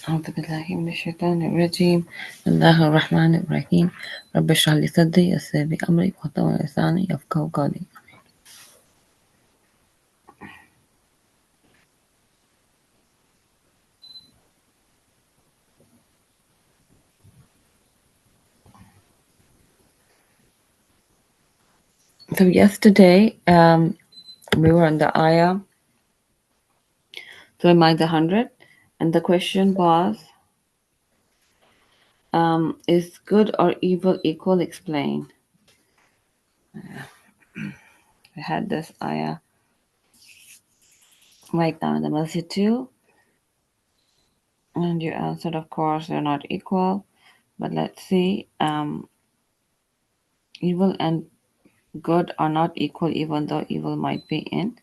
أعوذ بالله من الشيطان الرجيم. بسم الله الرحمن الرحيم. رب اشرح لي صدري ويسر لي أمري واحلل لساني يفقهوا قولي. So yesterday, we were on the ayah, so Maida 100, and the question was, is good or evil equal? Explain. We had this ayah right now in the masjid too, and you answered, of course, they're not equal. But let's see, evil and good are not equal, even though evil might be in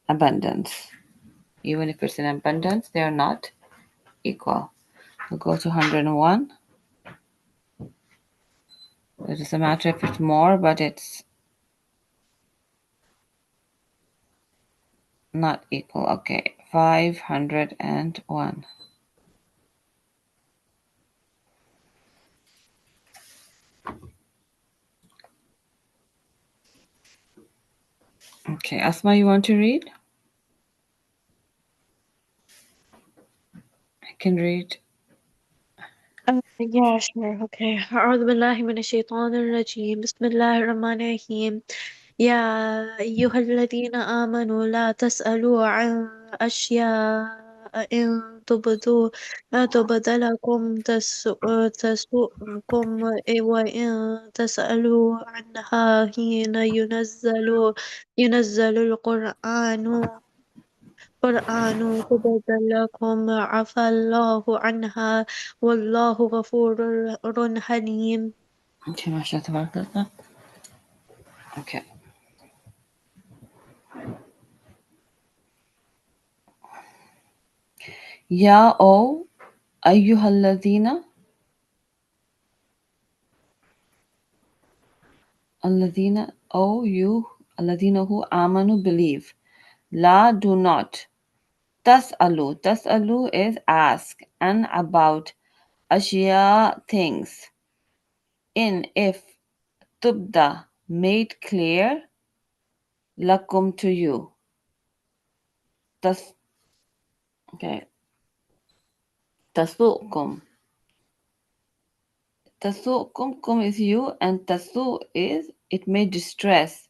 abundance. Even if it's in abundance, they are not equal. We'll go to 101. It doesn't matter if it's more, but it's not equal. Okay, 501. Okay, Asma, you want to read? I can read. Yeah, sure. Okay. أعوذ بالله من الشيطان الرجيم. بسم الله الرحمن الرحيم. يا أيها الذين آمنوا لا تسألوا عن أشياء إن تبد لكم تسؤكم وإن تسألوا عنها حين ينزل القرآن تبد لكم عفى الله عنها والله غفور حليم. Okay, Masha, tabarakallah. Okay. Ya o ayyuhalladhina alladhina o you alladhina who amanu believe. La do not. Tas'alu. Tas'alu is ask and about ashya things. In if tubda made clear lakum to you. Tas okay. Tasukum. Tasukum kum is you and tasu is it may distress.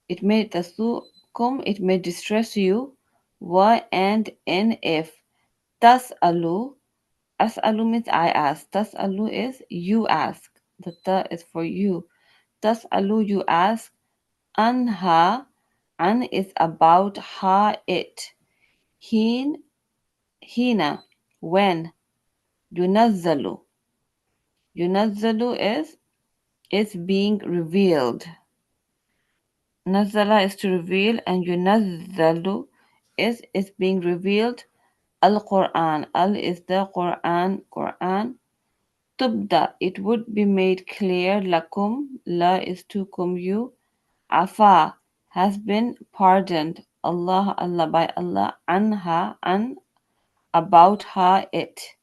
It may tasukum it may distress you. Wa and in if tasalu. As'alu means I ask. Tasalu is you ask. The ta is for you. Tasalu you ask. Anha. An is about ha it. Hin hina when. Yunazzalu. Yunazzalu is being revealed. Nazala is to reveal and yunazzalu is being revealed. Al-Quran. Al is the Quran. Quran. Tubda. It would be made clear. Lakum. La is to kum you. Afa has been pardoned. Allah by Allah. Anha an about her it.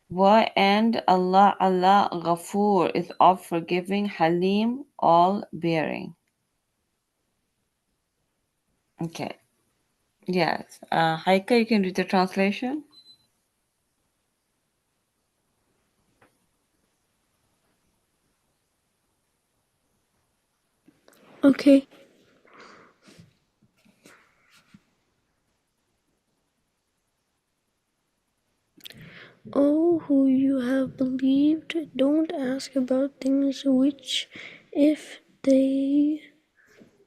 Wa and Allah Ghafoor is of forgiving, Halim all bearing. Okay. Yes. Haika, you can read the translation. Okay. O who you have believed, don't ask about things which, if they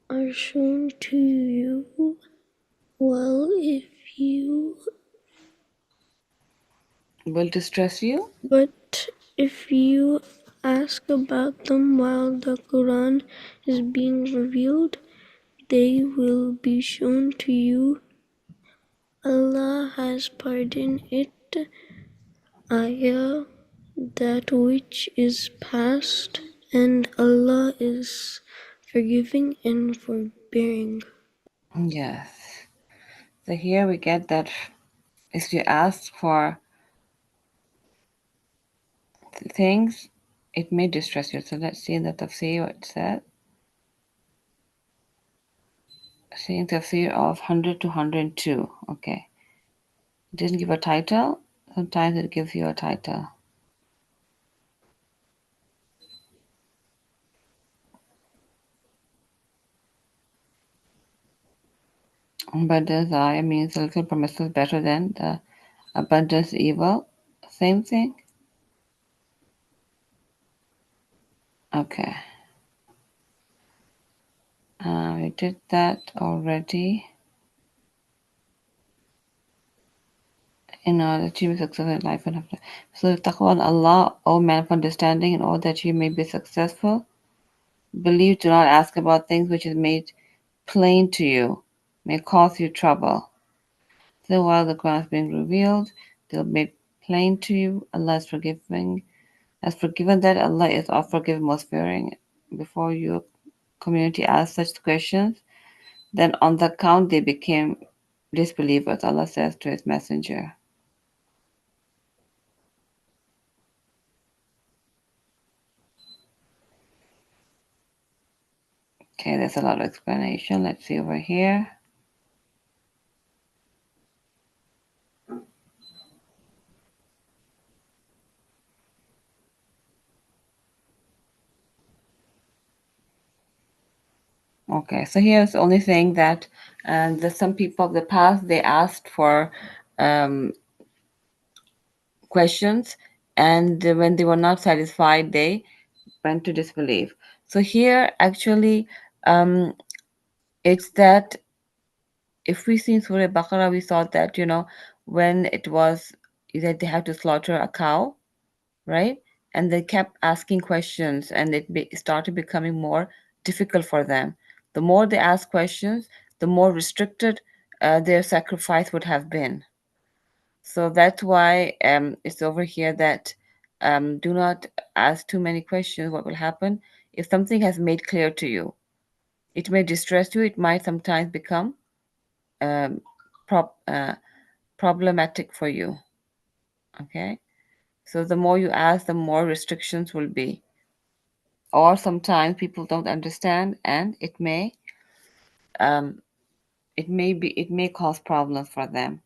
are shown to you, well, if you, Will distress you. but if you ask about them while the Quran is being revealed, they will be shown to you. Allah has pardoned it, ayah, that which is past, and Allah is forgiving and forbearing. Yes. So here we get that if you ask for things, it may distress you. So let's see in the tafsir what it said. Seeing tafsir of 100 to 102. Okay. It didn't give a title. Sometimes it gives you a title. But desire means a little permissive better than the abundance evil. Same thing. Okay. We did that already. In order to be successful in life and after. So taqwa on Allah, O man of understanding, in order that you may be successful. Believe, do not ask about things which is made plain to you, may cause you trouble. So while the Quran is being revealed, they'll be made plain to you. Allah is forgiving. As forgiven that Allah is all forgiving, most fearing. Before your community asked such questions, then on the account they became disbelievers. Allah says to His Messenger. Okay, there's a lot of explanation. Let's see over here. Okay, so here's the only thing that there's some people of the past they asked for um, questions, and when they were not satisfied, they went to disbelief. So here, actually, um, it's that if we see in Surah Baqarah, we saw that when it was that they had to slaughter a cow, right? And they kept asking questions, and started becoming more difficult for them. The more they asked questions, the more restricted their sacrifice would have been. So that's why it's over here that do not ask too many questions. What will happen if something has made clear to you? It may distress you. It might sometimes become um, prob- uh, problematic for you. Okay, so the more you ask, the more restrictions will be. Or sometimes people don't understand, and um, it may cause problems for them.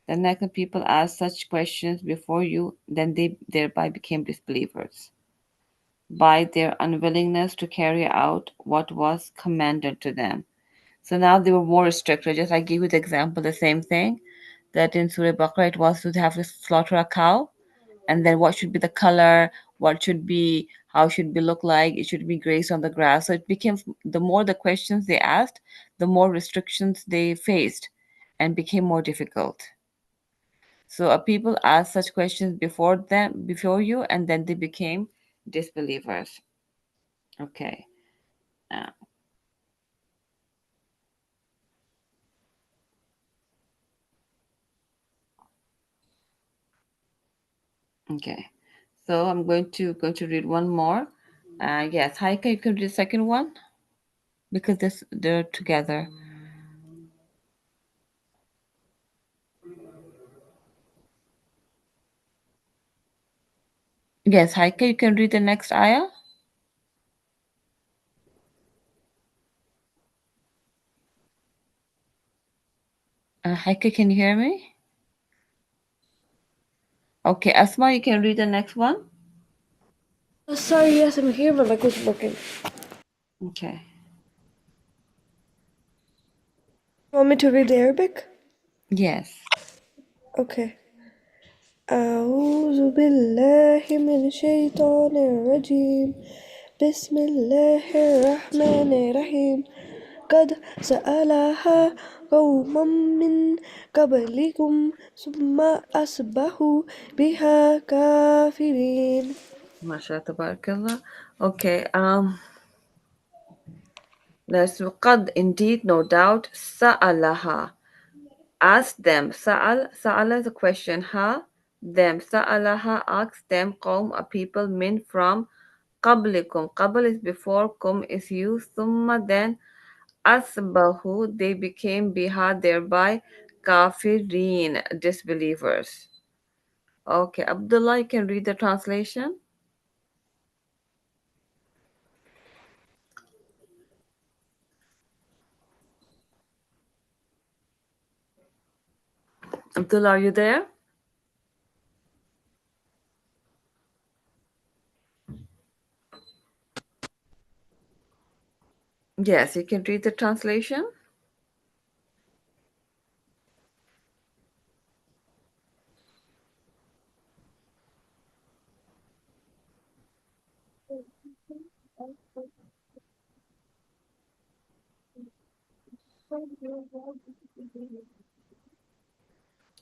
The next people ask such questions before you, then they thereby became disbelievers by their unwillingness to carry out what was commanded to them. So now they were more restricted. Just I gave you the example, the same thing that in Surah Baqarah it was to have to slaughter a cow, and then what should be the color, what should be, how should be look like, it should be grazed on the grass. So it became the more the questions they asked, the more restrictions they faced, and became more difficult. So people asked such questions before you, and then they became disbelievers. Okay. Uh, okay. So I'm going to read one more. Yes, Haika, you can read the second one because they're together. Yes, Haika, you can read the next ayah. Haika, can you hear me? Okay, Asma, you can read the next one. Sorry, yes, I'm here, but like was working. Okay. Want me to read the Arabic? Yes. Okay. أعوذ بالله من الشيطان الرجيم بسم الله الرحمن الرحيم قد سألها قوم من قبلكم ثم أصبحوا بها كافرين. MashaAllah, tabarakallah. Okay. There's qad, indeed, no doubt. Sa'alaha. Ask them. Sa'ala is a question. Ha. Them. Sa'alaha. Ask them. Qawm, a people. Min, from. Qablikum. Qabl is before. Kum is you. Thumma, then. Asbahu, they became biha, thereby kafirin, disbelievers. Okay, Abdullah, you can read the translation. Abdullah, are you there? Yes, you can read the translation.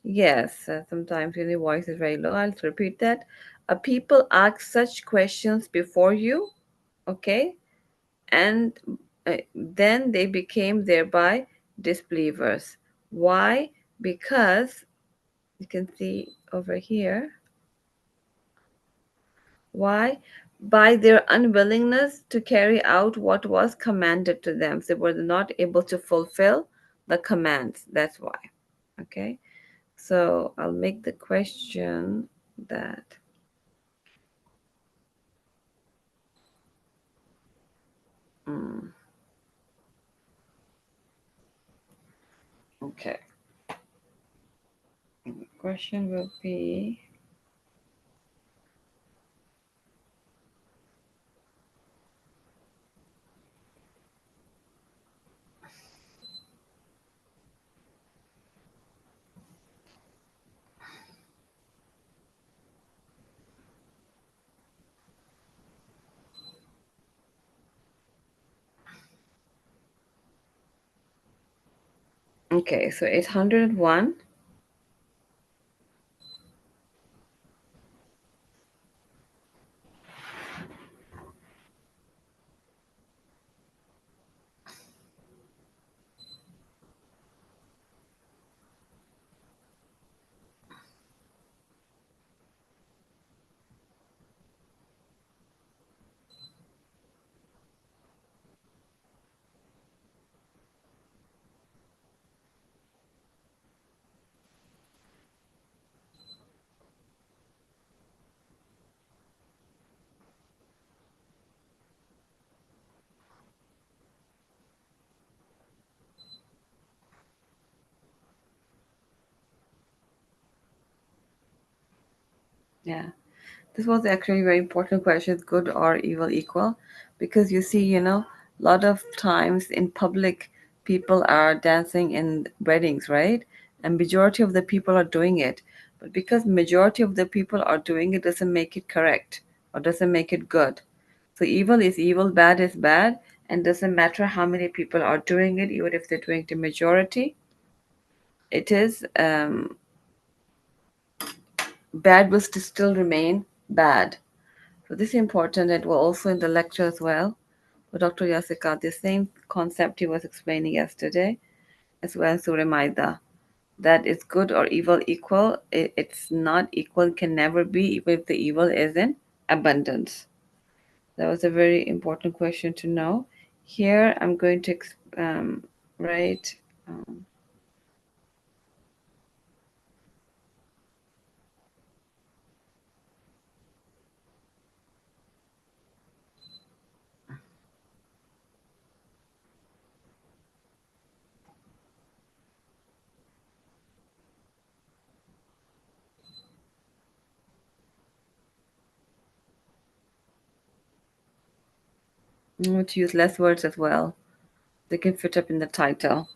Yes, sometimes when your voice is very low, I'll repeat that. People ask such questions before you, okay? And then they became thereby disbelievers. Why? Because you can see over here. Why? By their unwillingness to carry out what was commanded to them. They were not able to fulfill the commands. That's why. Okay. So I'll make the question that. mm, okay. Question will be. Okay. So 801. Yeah. This was actually a very important question, good or evil equal? Because you see, a lot of times in public, people are dancing in weddings, right? And majority of the people are doing it. But because majority of the people are doing it doesn't make it correct or doesn't make it good. So evil is evil, bad is bad, and doesn't matter how many people are doing it, even if they're doing the majority, it is bad will still remain bad. So this is important. It will also in the lecture as well. But Dr. Yasika, the same concept he was explaining yesterday as well in Surah Maida, that it's good or evil equal. It's not equal, can never be, even if the evil is in abundance. That was a very important question to know. Here I'm going to write um, I'm going to use less words as well. They can fit up in the title.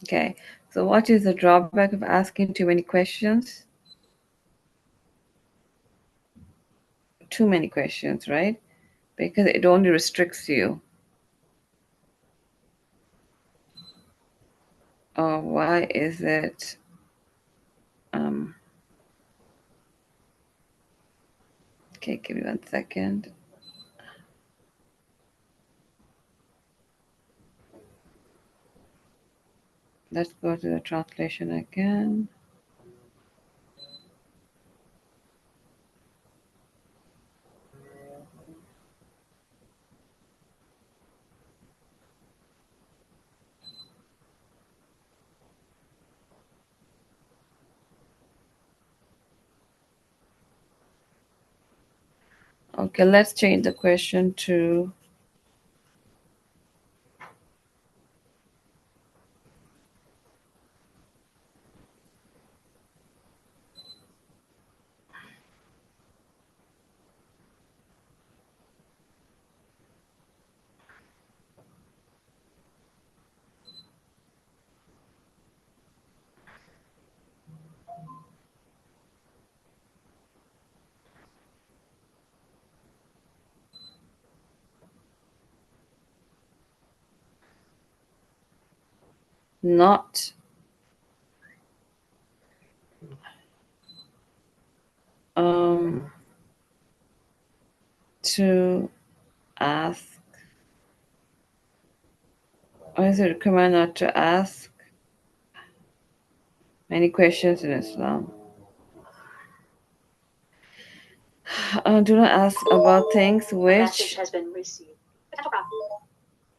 Okay. So what is the drawback of asking too many questions? too many questions, right? Because it only restricts you. Why is it? Okay, give me 1 second. Let's go to the translation again. Okay, let's change the question to not um to ask, or is it recommend not to ask many questions in Islam? Do not ask about things which.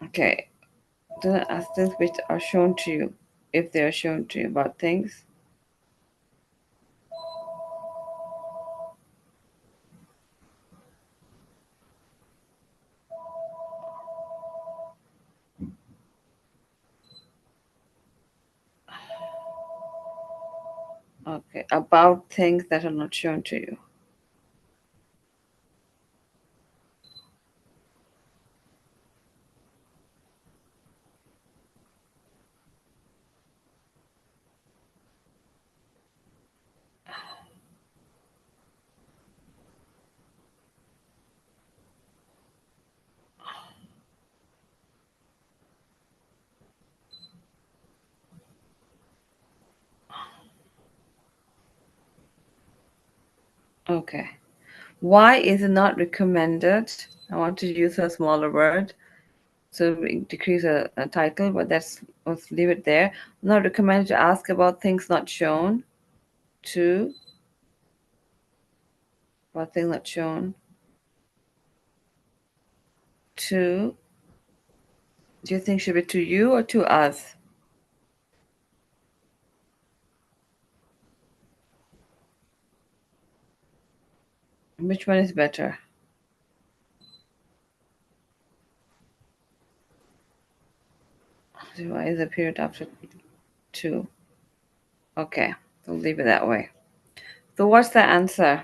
Okay, do not ask things which are shown to you, if they are shown to you about things. Okay, about things that are not shown to you. Okay. Why is it not recommended? I want to use a smaller word, so we decrease a title, but let's leave it there. Not recommended to ask about things not shown to, about things not shown to. Do you think should be to you or to us? Which one is better? Why is the period after two? Okay, we'll leave it that way. So what's the answer?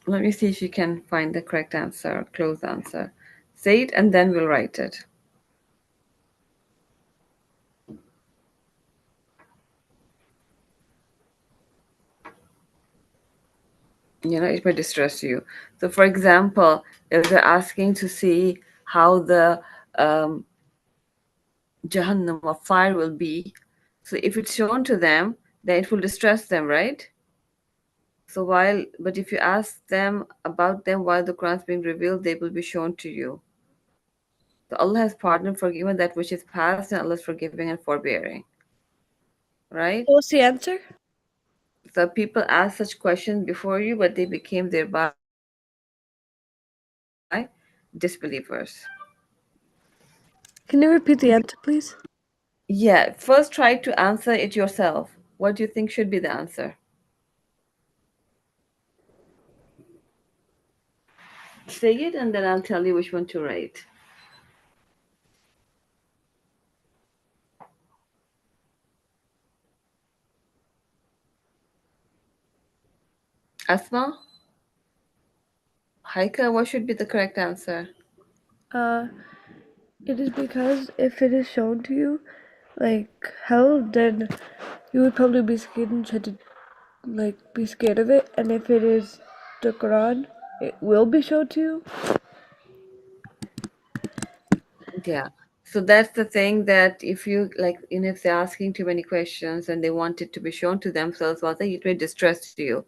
Let me see if you can find the correct answer, close answer. Say it and then we'll write it. It may distress you. So for example, if they're asking to see how the Jahannam of fire will be, so if it's shown to them, then it will distress them, right? So but if you ask them about them while the Quran is being revealed, they will be shown to you. So Allah has pardoned, forgiven that which is past, and Allah is forgiving and forbearing. Right? What's the answer? So people asked such questions before you, but they became thereby disbelievers. Can you repeat the answer, please? Yeah, first try to answer it yourself. What do you think should be the answer? Say it and then I'll tell you which one to write. Asma? Haika, what should be the correct answer? It is because if it is shown to you, like hell, then you would probably be scared and try to like be scared of it, and if it is the Quran, it will be shown to you. Yeah. So that's the thing, that if you like, if they're asking too many questions and they want it to be shown to themselves, well, then it may distress you.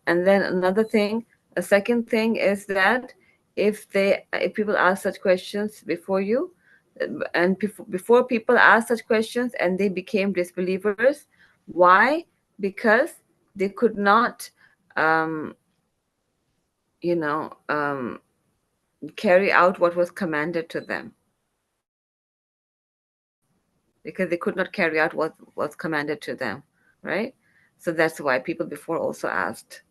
And then another thing, a second thing is that if people ask such questions before you, and before people ask such questions and they became disbelievers, why? Because they could not, um, you know, carry out what was commanded to them, because they could not carry out what was commanded to them, right? So that's why people before also asked.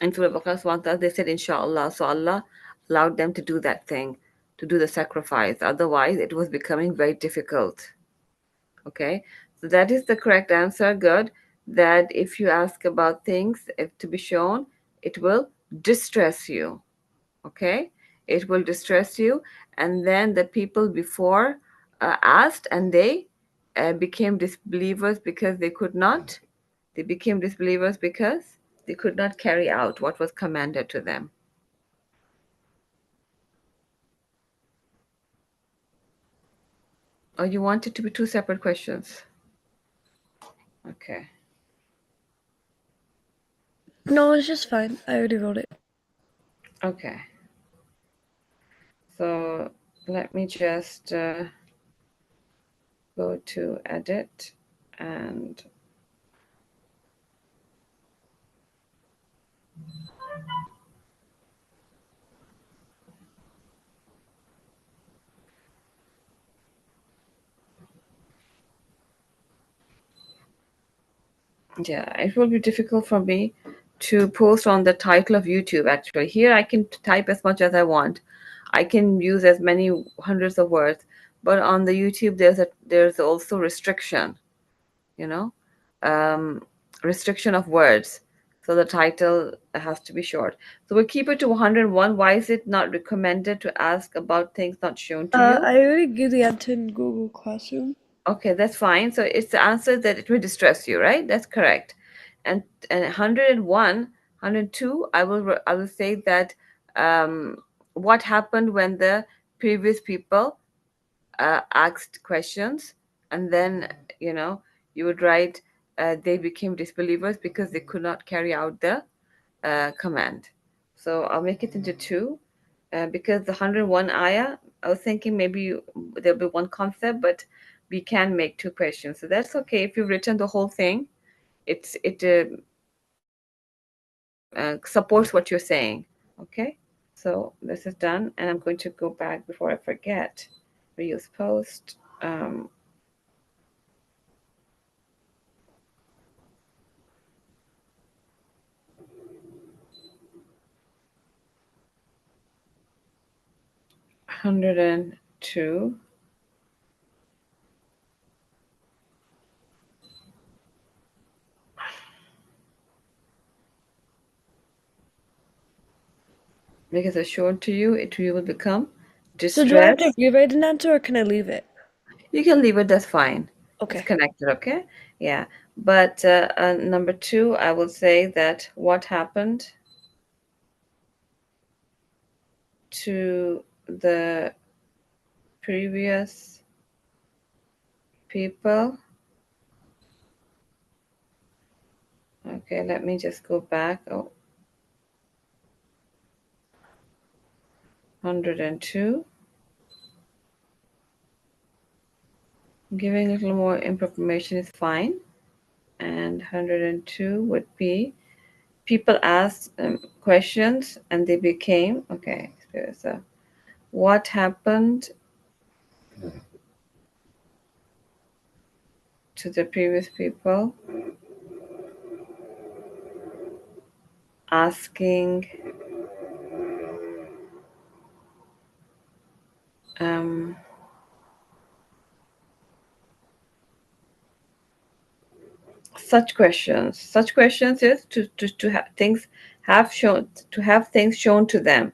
In Surah Baqarah, they said, Inshallah. So Allah allowed them to do that thing, to do the sacrifice. Otherwise, it was becoming very difficult. Okay? So that is the correct answer. Good. That if you ask about things if to be shown, it will distress you. Okay? It will distress you. And then the people before asked, and they became disbelievers because they could not. They became disbelievers because they could not carry out what was commanded to them. Or you want it to be two separate questions? Okay. No, it's just fine. I already wrote it. Okay. So let me just go to edit and yeah, it will be difficult for me to post on the title of YouTube actually. Here I can type as much as I want. I can use as many hundreds of words, but on the YouTube there's also restriction, you know, um, restriction of words. So the title has to be short. So we'll keep it to 101. Why is it not recommended to ask about things not shown to you? I already gave the answer in Google Classroom. Okay, that's fine. So it's the answer that it will distress you, right? That's correct. And 101, 102, I will say that what happened when the previous people asked questions, and then you would write they became disbelievers because they could not carry out the command. So I'll make it into two, because the 101 ayah, I was thinking maybe there'll be one concept, but we can make two questions. So that's okay. If you've written the whole thing, it supports what you're saying. Okay. So this is done, and I'm going to go back before I forget. Reuse post. 102. Because as shown to you, it will become So do I have to distress. rewrite an answer, or can I leave it? You can leave it, that's fine. It's Okay. connected, okay? Yeah. But number two, I will say that what happened to the previous people. Okay, let me just go back. Oh, 102. Giving a little more information is fine. And 102 would be people asked questions and they became, okay, so what happened to the previous people asking um, such questions. Such questions is to have things have shown, to have things shown to them.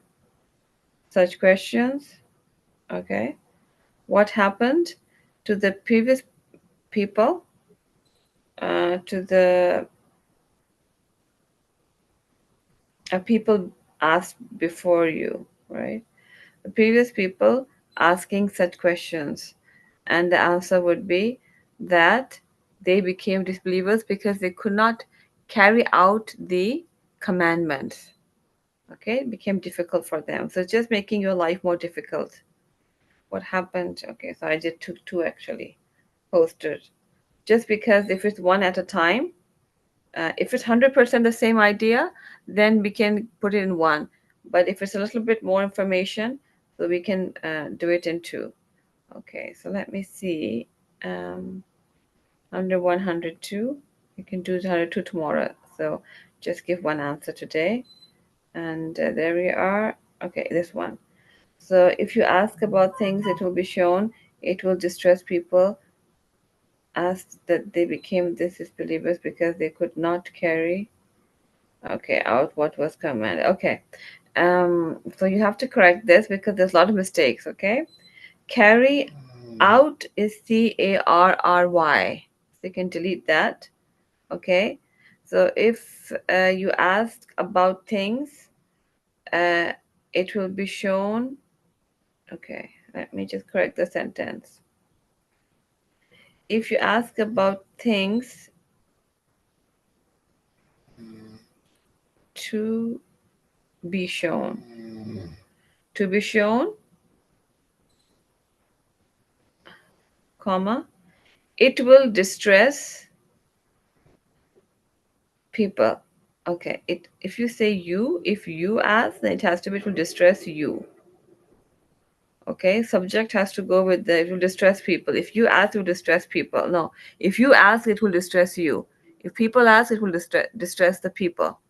Such questions, okay. What happened to the previous people, to the people asked before you, right? The previous people asking such questions, and the answer would be that they became disbelievers because they could not carry out the commandments. Okay, it became difficult for them. So just making your life more difficult. What happened? Okay, so I did two actually posted. Just because if it's one at a time, if it's 100% the same idea, then we can put it in one. But if it's a little bit more information, so we can do it in two. Okay, so let me see. Um, 101, 102. You can do 102 tomorrow. So just give one answer today. And there we are. Okay, this one. So if you ask about things, it will be shown. It will distress people as that they became disbelievers because they could not carry out what was commanded. Okay. So you have to correct this because there's a lot of mistakes. Okay. Carry out is Carry. So you can delete that. Okay. So if you ask about things, uh, it will be shown. Okay. Let me just correct the sentence. If you ask about things to be shown, to be shown, comma, it will distress people. Okay, it if you say you, if you ask, then it has to be, it will distress you. Okay, subject has to go with the, it will distress people. If you ask, it will distress people. No, if you ask, it will distress you. If people ask, it will distress the people.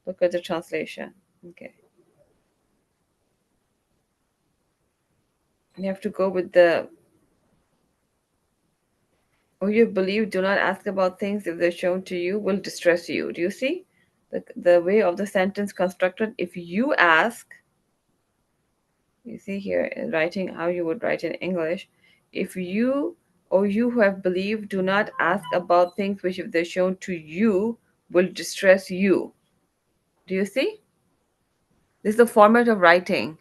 Look at the translation. Okay, you have to go with the, or you believe, do not ask about things if they're shown to you will distress you. Do you see the way of the sentence constructed? If you ask, you see here in writing how you would write in English. If you, or you who have believed, do not ask about things which, if they're shown to you, will distress you. Do you see? This is the format of writing.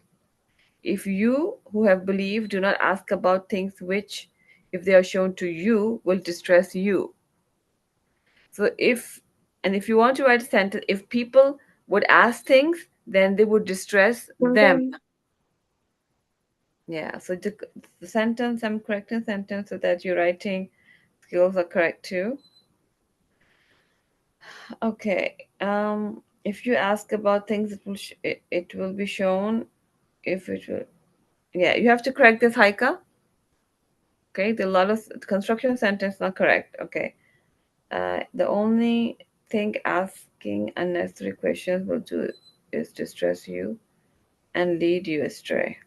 If you who have believed, do not ask about things which, if they are shown to you, will distress you. So if, and if you want to write a sentence, if people would ask things, then they would distress them. Then Yeah, so the sentence, I'm correcting sentence so that your writing skills are correct too. Okay. If you ask about things, it will be shown. If it will, yeah, you have to correct this, Haika. Okay, the lot of construction sentence not correct. Okay. The only thing asking unnecessary questions will do is distress you and lead you astray.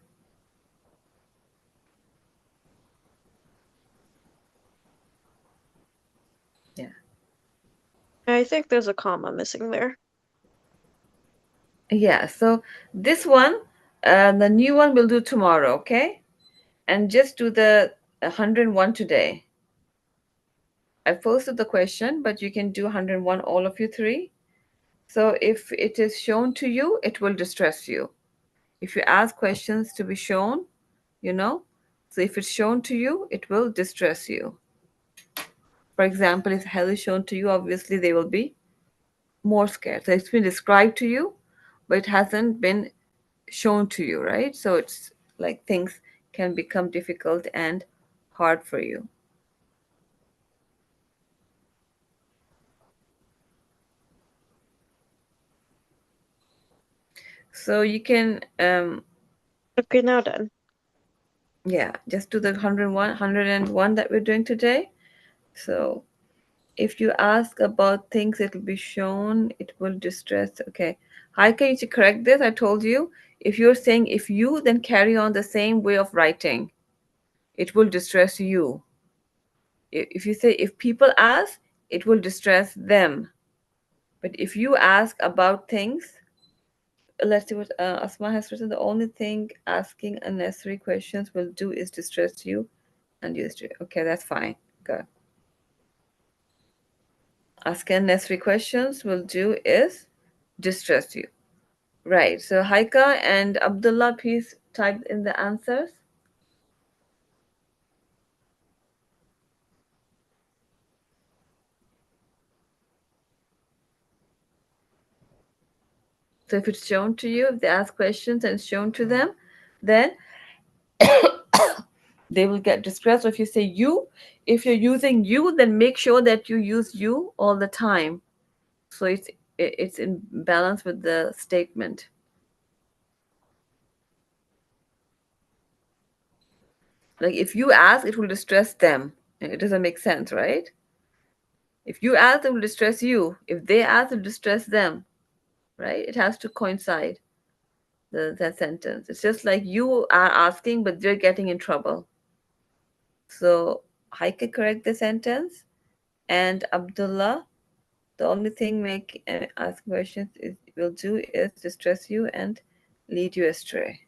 Yeah. I think there's a comma missing there. Yeah. So this one, the new one we'll do tomorrow. Okay. And just do the 101 today. I posted the question, but you can do 101, all of you three. So if it is shown to you, it will distress you. If you ask questions to be shown, you know, so if it's shown to you, it will distress you. For example, if hell is shown to you, obviously they will be more scared. So it's been described to you, but it hasn't been shown to you, right? So it's like things can become difficult and hard for you. So you can, Okay, now done. yeah, just do the 101 that we're doing today. So if you ask about things, it will be shown, it will distress. Okay. How can you correct this? I told you, if you're saying if you, then carry on the same way of writing. It will distress you. If you say if people ask, it will distress them. But if you ask about things, let's see what Asma has written. The only thing asking unnecessary questions will do is distress you and you. Okay, that's fine. Good. Asking unnecessary questions will do is distress you. Right. So Haika and Abdullah, please type in the answers. So if it's shown to you, if they ask questions and it's shown to them, then they will get distressed. Or if you say you, if you're using you, then make sure that you use you all the time. So it's in balance with the statement. Like if you ask, it will distress them. It doesn't make sense, right? If you ask, it will distress you. If they ask, it will distress them, right? It has to coincide that sentence. It's just like you are asking, but they're getting in trouble. So Haika correct the sentence, and Abdullah, the only thing make ask questions is will do is distress you and lead you astray,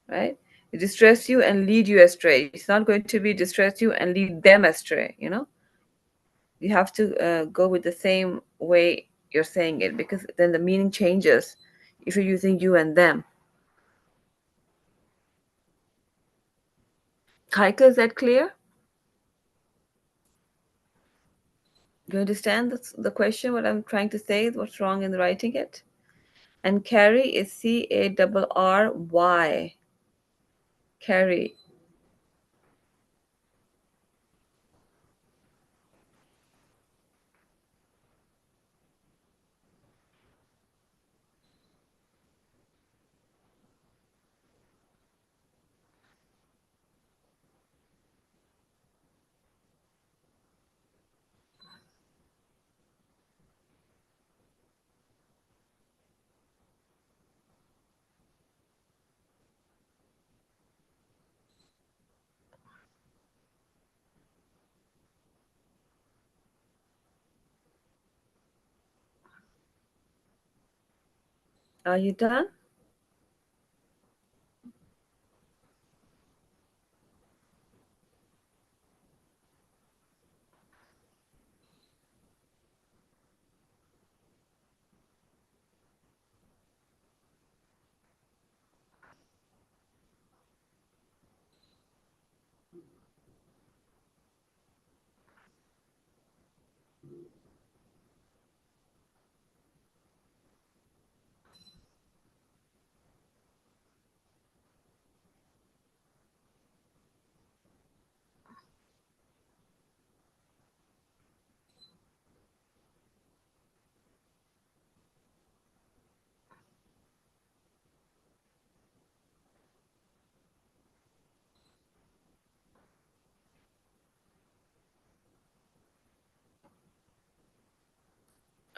right? Distress you and lead you astray. It's not going to be distress you and lead them astray. You have to go with the same way you're saying it, because then the meaning changes if you're using you and them. Haika, is that clear? Do you understand the question, what I'm trying to say, what's wrong in writing it? And carry is Carry. Carry. Are you done?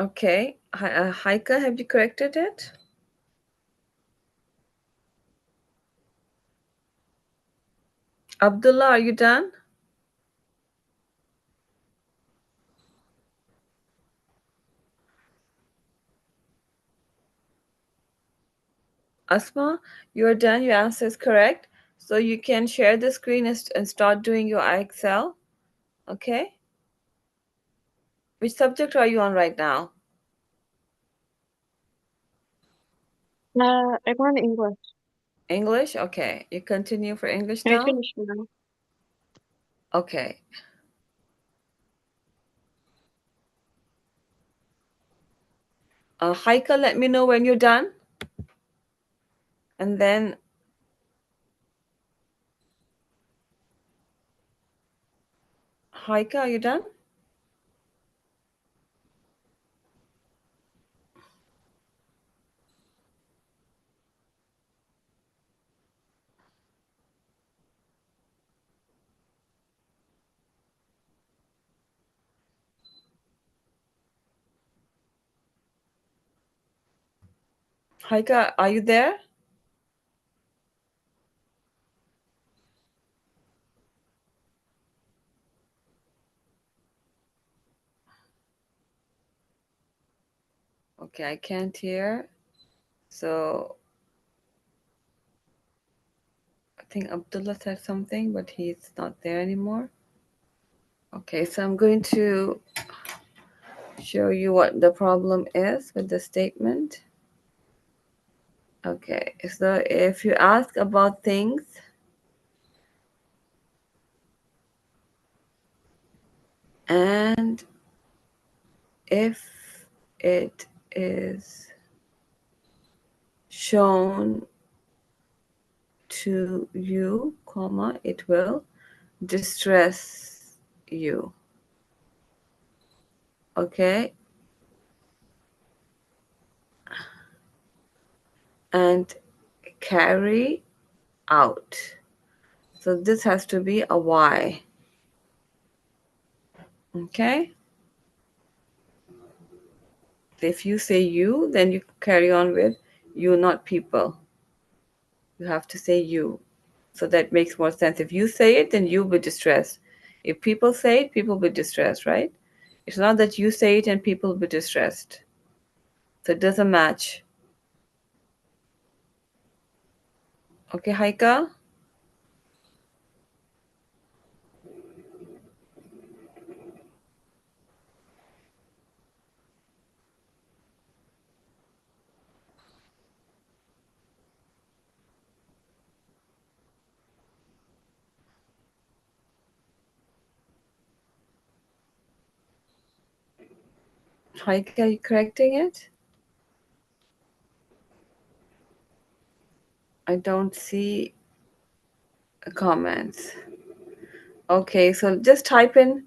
Okay. Haika, have you corrected it? Abdullah, are you done? Asma, you're done. Your answer is correct. So you can share the screen and start doing your IXL. Okay. Which subject are you on right now? I'm on English. English? Okay. You continue for English I now? finished now. Okay. Haika, let me know when you're done. And then, Haika, are you done? Haika, are you there? Okay, I can't hear. So I think Abdullah said something, but he's not there anymore. Okay, so I'm going to show you what the problem is with the statement. Okay, so if you ask about things and if it is shown to you, comma, it will distress you. Okay, and carry out. So this has to be a Y. Okay, if you say you, then you carry on with you, not people. You have to say you. So that makes more sense. If you say it, then you will be distressed. If people say it, people will be distressed, right? It's not that you say it and people will be distressed. So it doesn't match. Okay, Haika? Haika, are you correcting it? I don't see comments. Okay, so just type in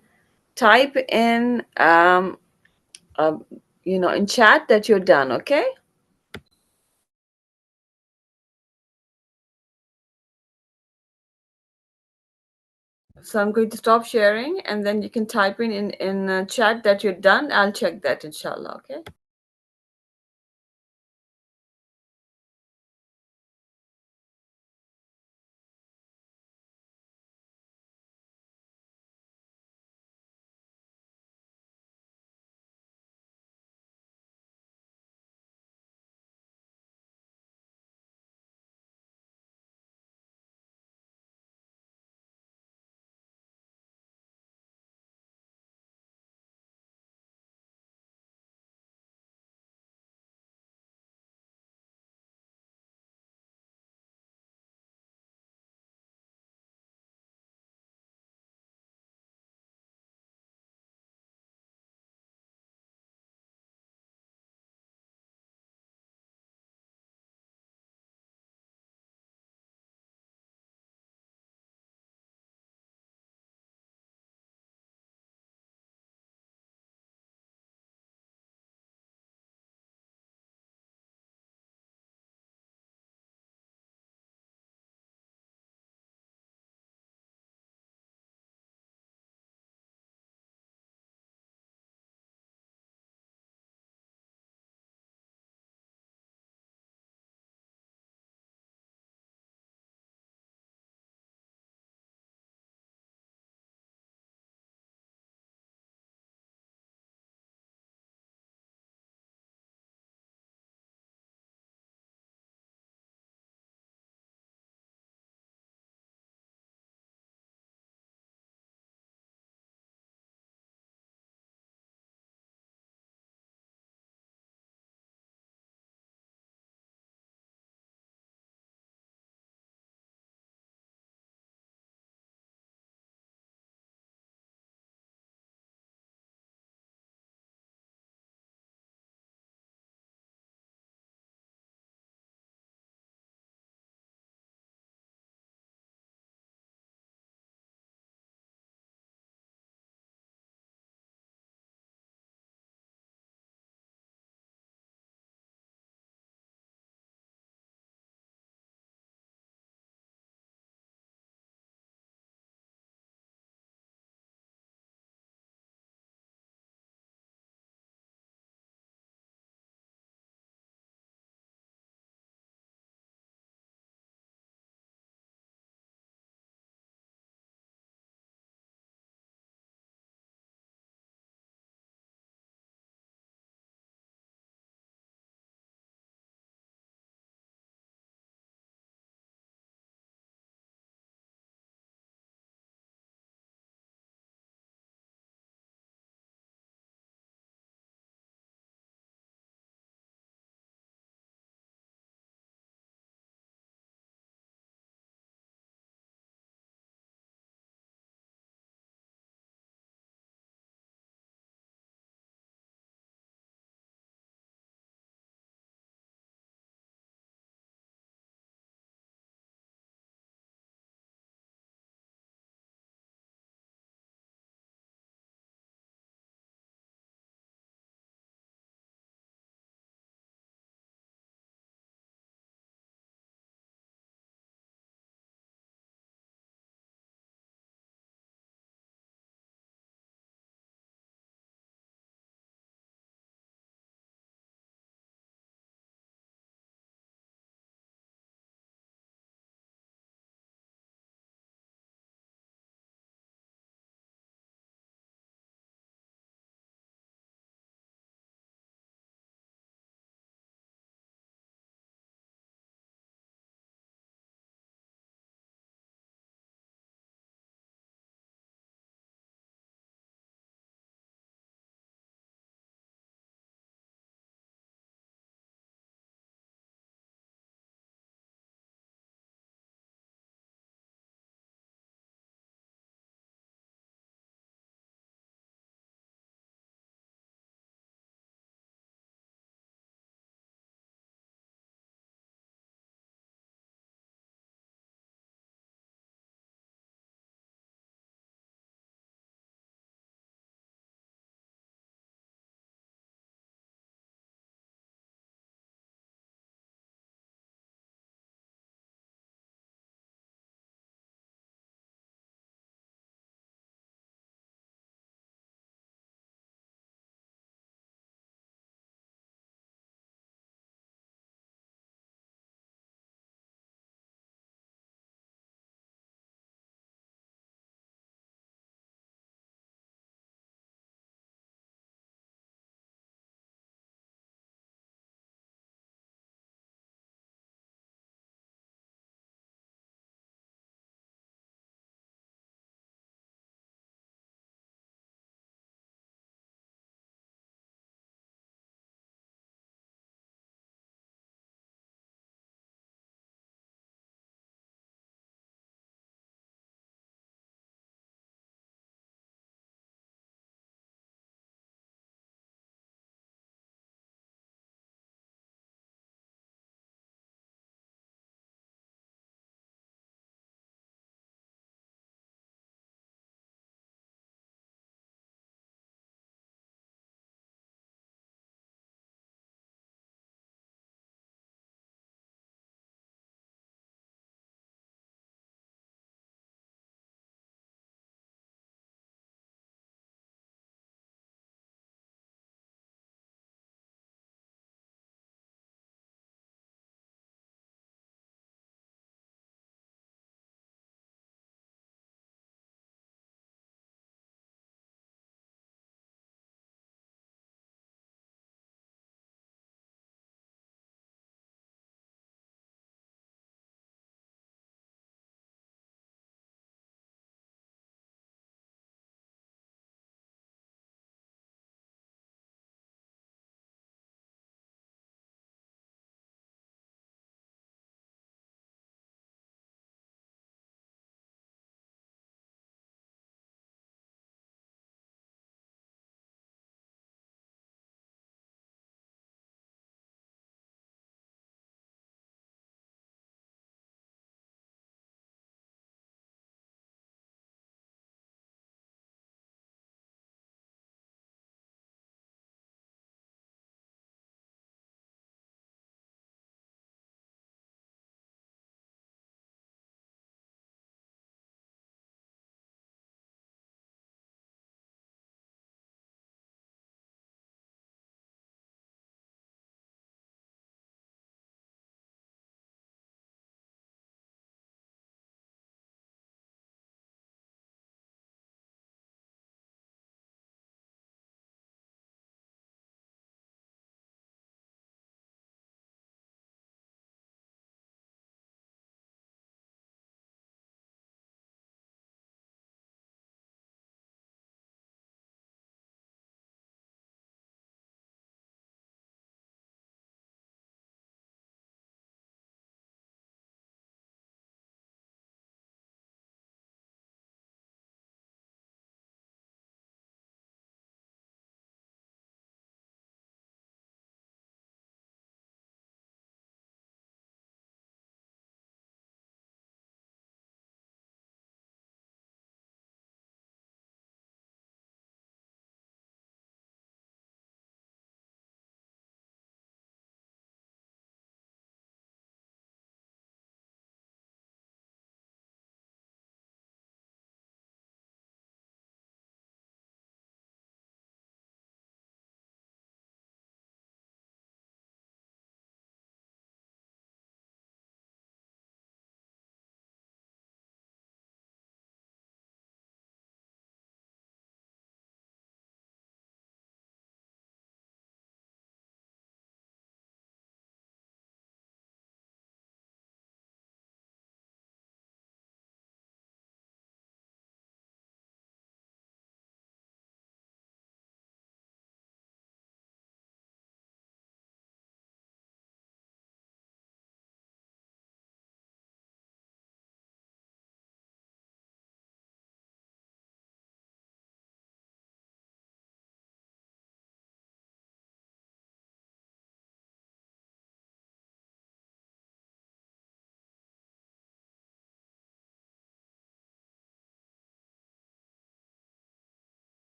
uh, in chat that you're done, okay? So I'm going to stop sharing and then you can type in chat that you're done. I'll check that inshallah, okay?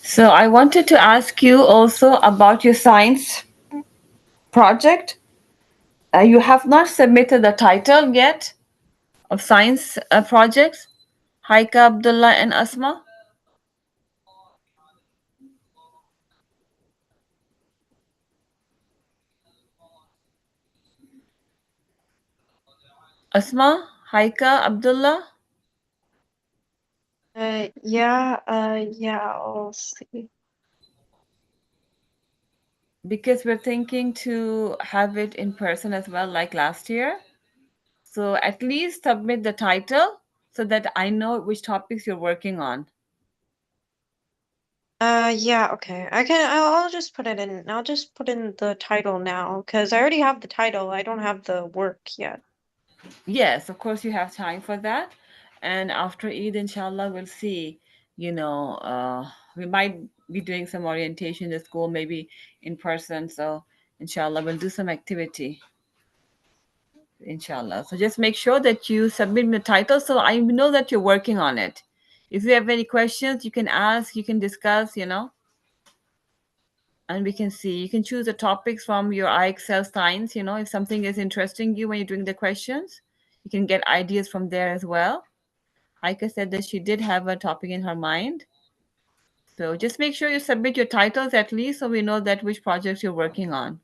So I wanted to ask you also about your science project. You have not submitted the title yet of science projects, Haika, Abdullah, and Asma. Asma, Haika, Abdullah, Yeah, I'll see. because we're thinking to have it in person as well, like last year. So at least submit the title so that I know which topics you're working on. Yeah, okay. I'll just put it in. I'll just put in the title now, because I already have the title. I don't have the work yet. Yes, of course you have time for that. And after Eid, inshallah, we'll see. We might be doing some orientation in the school, maybe in person. So, inshallah, we'll do some activity. Inshallah. So, just make sure that you submit the title so I know that you're working on it. If you have any questions, you can ask, you can discuss, and we can see. You can choose the topics from your IXL science, if something is interesting you when you're doing the questions, you can get ideas from there as well. Aika said that she did have a topic in her mind. So just make sure you submit your titles at least so we know that which projects you're working on.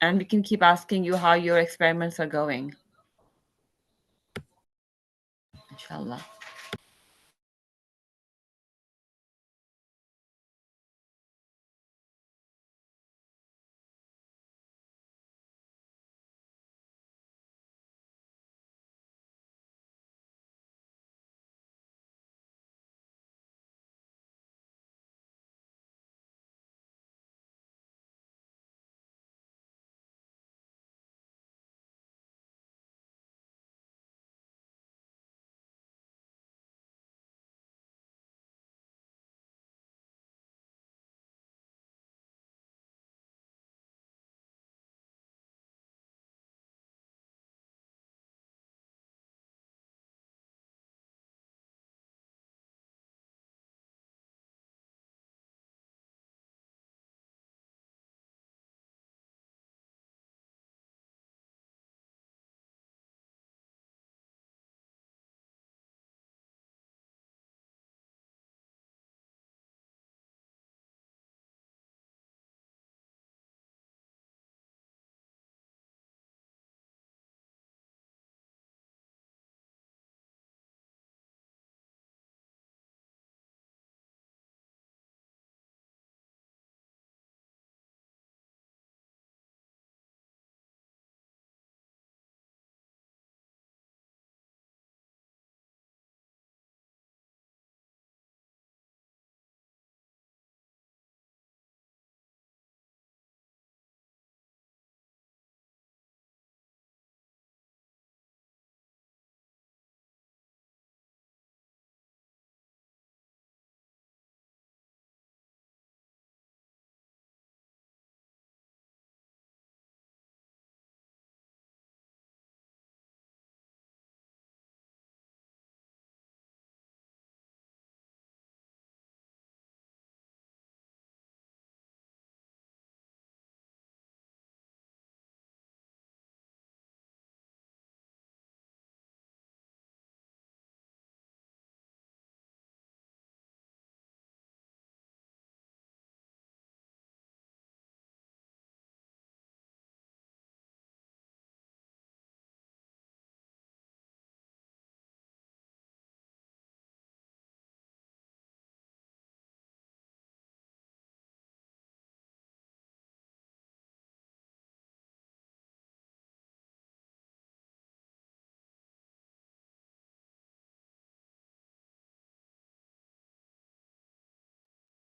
And we can keep asking you how your experiments are going. Inshallah.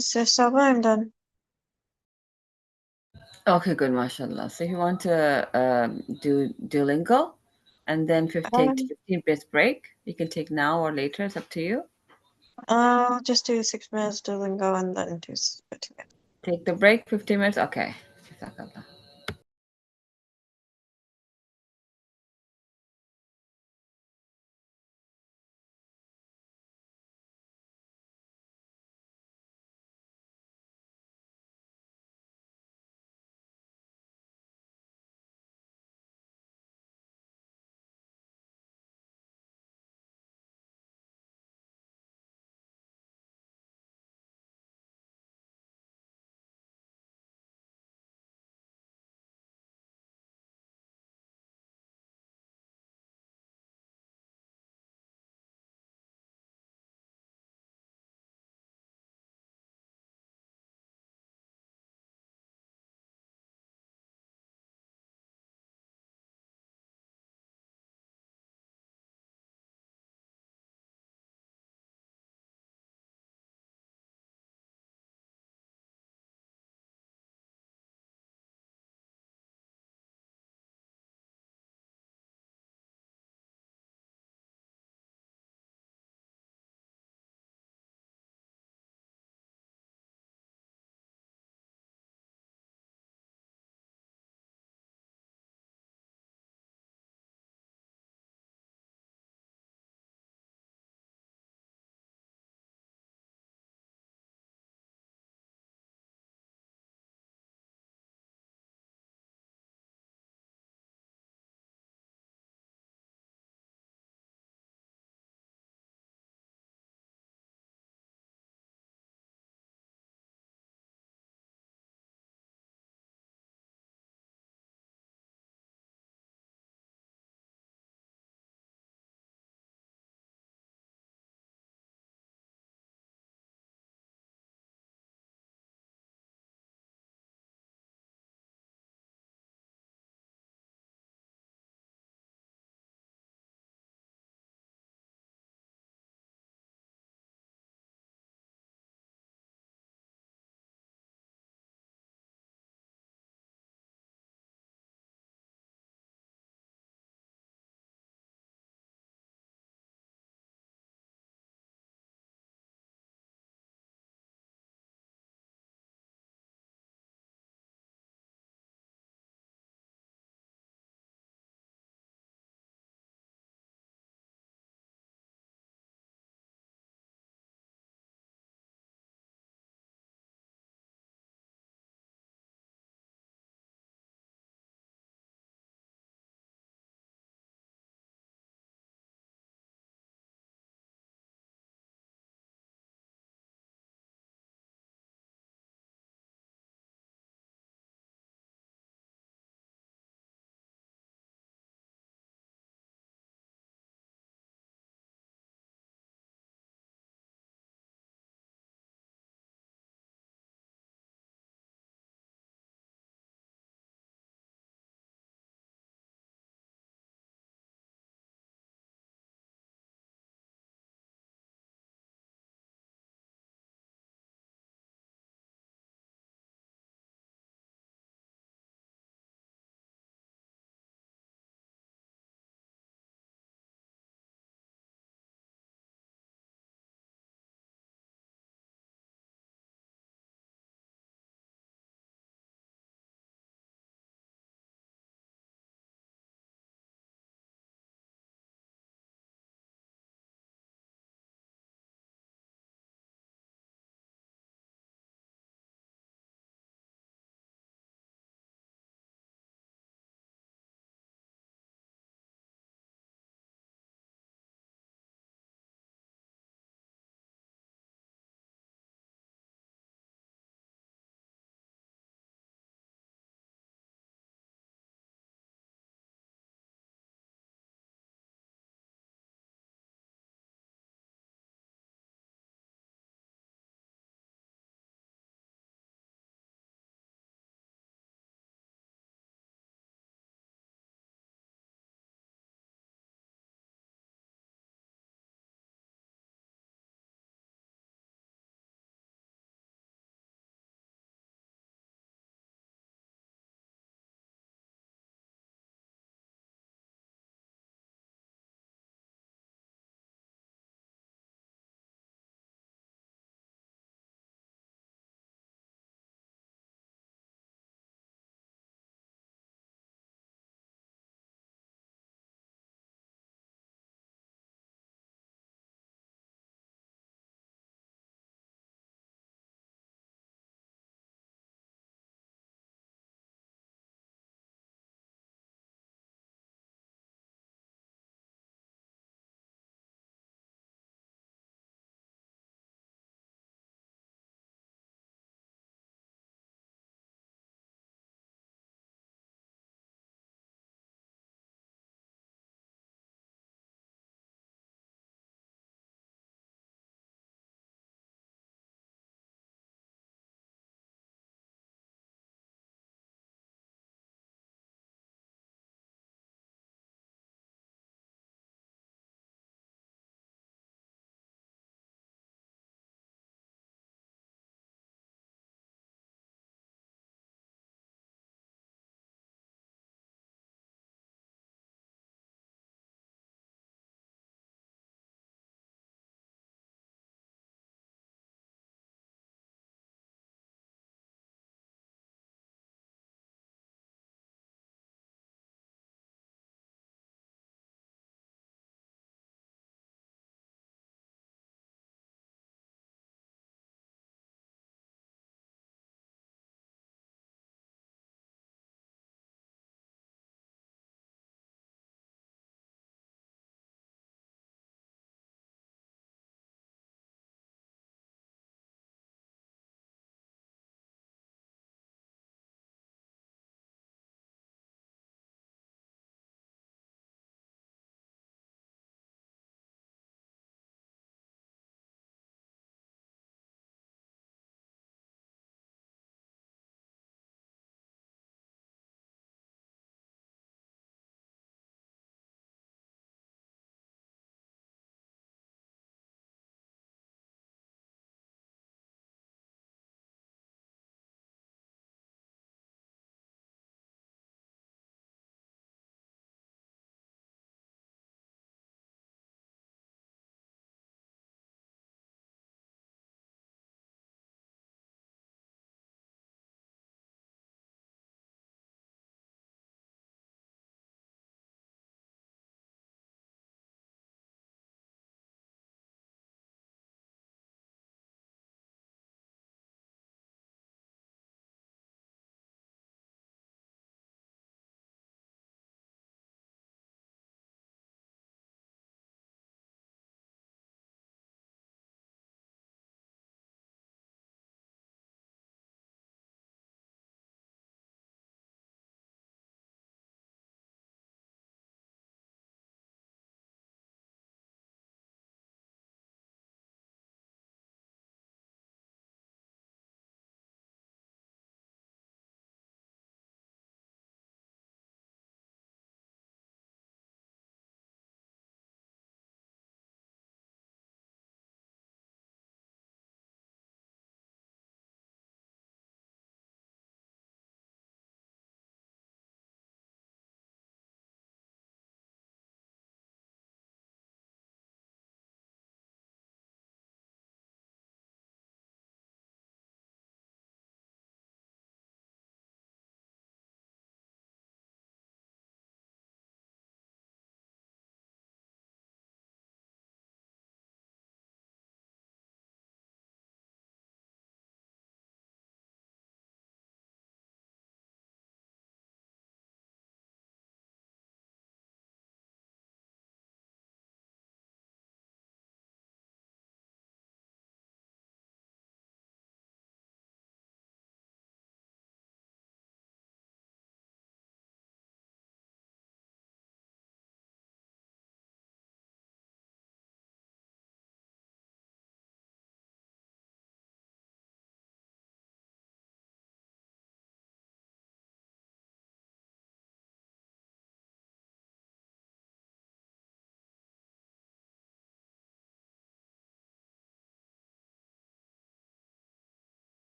So, Saba, I'm done. Okay, good, mashallah. So if you want to do Duolingo and then take Um, 15 minutes break, you can take now or later, it's up to you. I'll just do 6 minutes Duolingo and then do 2 minutes. Take the break, 15 minutes, okay. Jazakallah.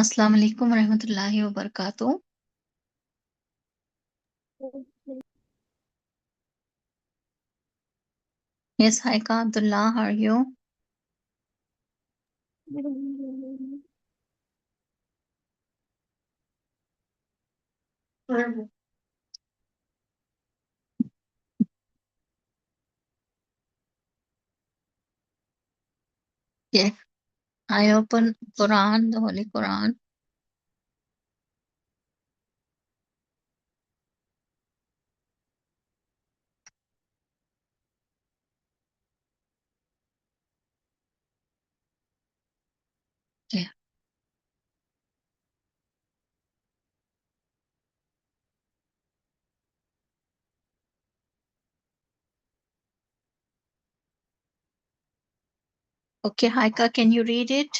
Assalamu alaikum warahmatullahi wabarakatuh. Yes, hi Ka Abdullah, how are you? Yeah, I open Quran, the Holy Quran. Yeah. Okay, Haika, can you read it?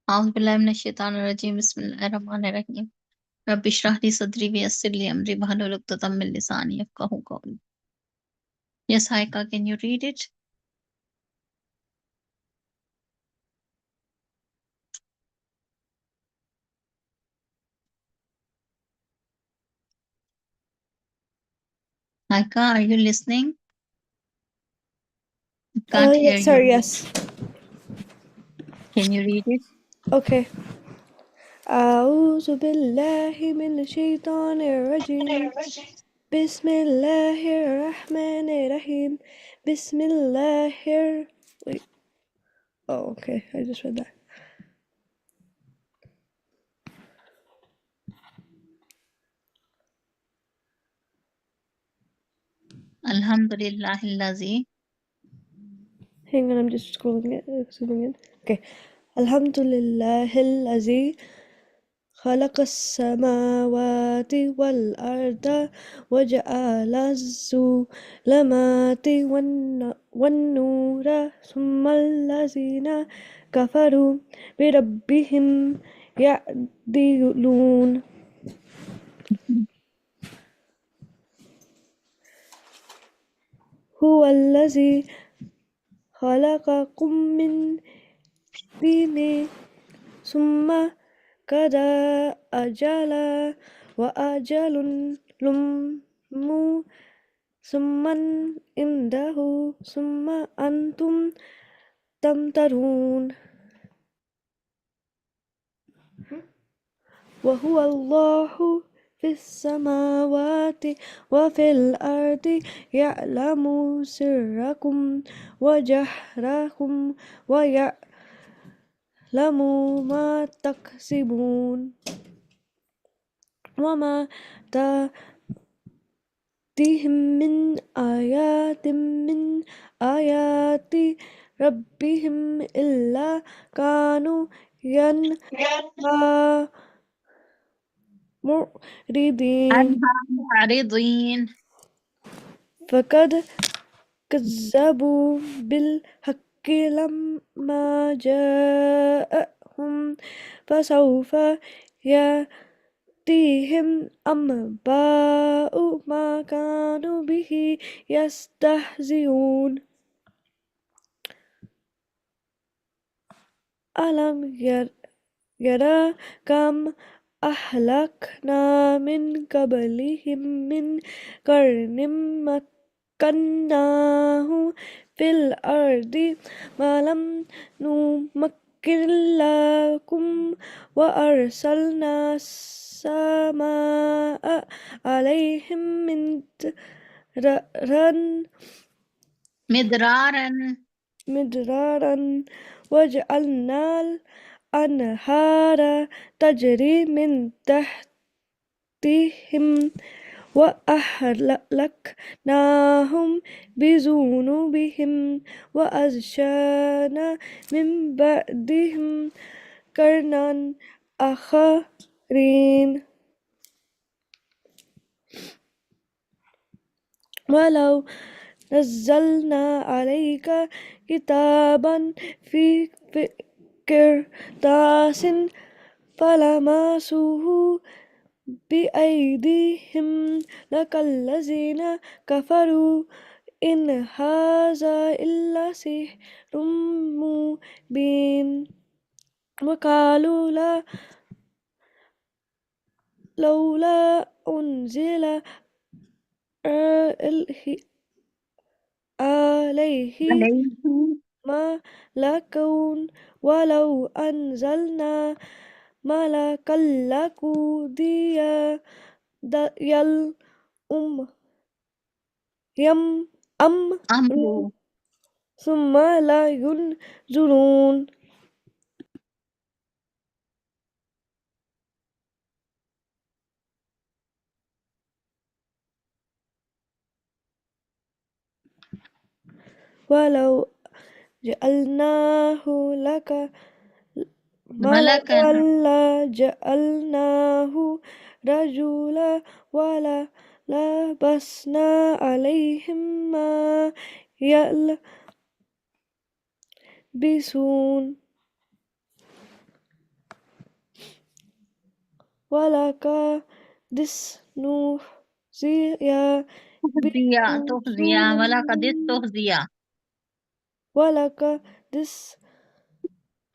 أعوذ بالله من الشيطان الرجيم بسم الله الرحمن الرحيم رب اشرح لي صدري ويسر لي أمري واحلل عقدة من لساني يفقهوا قولي. Yes, Haika, can you read it? Haika, are you listening? Can't hear Yes, you. sorry, yes. Can you read it? Okay. أعوذ بالله من الشيطان الرجيم بسم الله الرحمن الرحيم بسم الله Wait. Oh, okay. I just read that. Alhamdulillah الذي Hang on, I'm just scrolling it. Zooming in. Okay. Alhamdulillah الذي خلق السماوات والأرض وجعل الظلمات والنور ثم الذين كفروا بربهم يعدلون هو الذي خلقكم من طين ثم قضى أجلا وأجل ثم عنده ثم أنتم تمترون وهو الله في السماوات وفي الأرض يعلم سركم وجهركم ويعلم ما تكسبون وما تأتيهم من آيات ربهم إلا كانوا عنها معرضين عنها معرضين. فقد كذبوا بالحق لما جاءهم فسوف يأتيهم أنباء ما كانوا به يستهزئون ألم يرى كم أهلكنا من قبلهم من قرن مكناه في الأرض ما لم نمكن لكم وأرسلنا السماء عليهم مدرارا مدرارا وجعلنا الأنهار تجري من تحتهم وأهلكناهم بذنوبهم وأنشأنا من بعدهم قرنا آخرين ولو نزلنا عليك كتابا في قرطاس فلمسوه بأيديهم لقال الذين كفروا إن هذا إلا سحر مبين وقالوا لولا أنزل عليه عليه ملك ولو أنزلنا ملكا لقضي الأمر أمر أمره. ثم لا ينظرون. ولو جعلناه لك ملكا. ملكا لجعلناه رجلا ولا لبسنا عليهم ما يلبسون ولقد استهزئ تهزي برسل ولقد استهزئ ولقد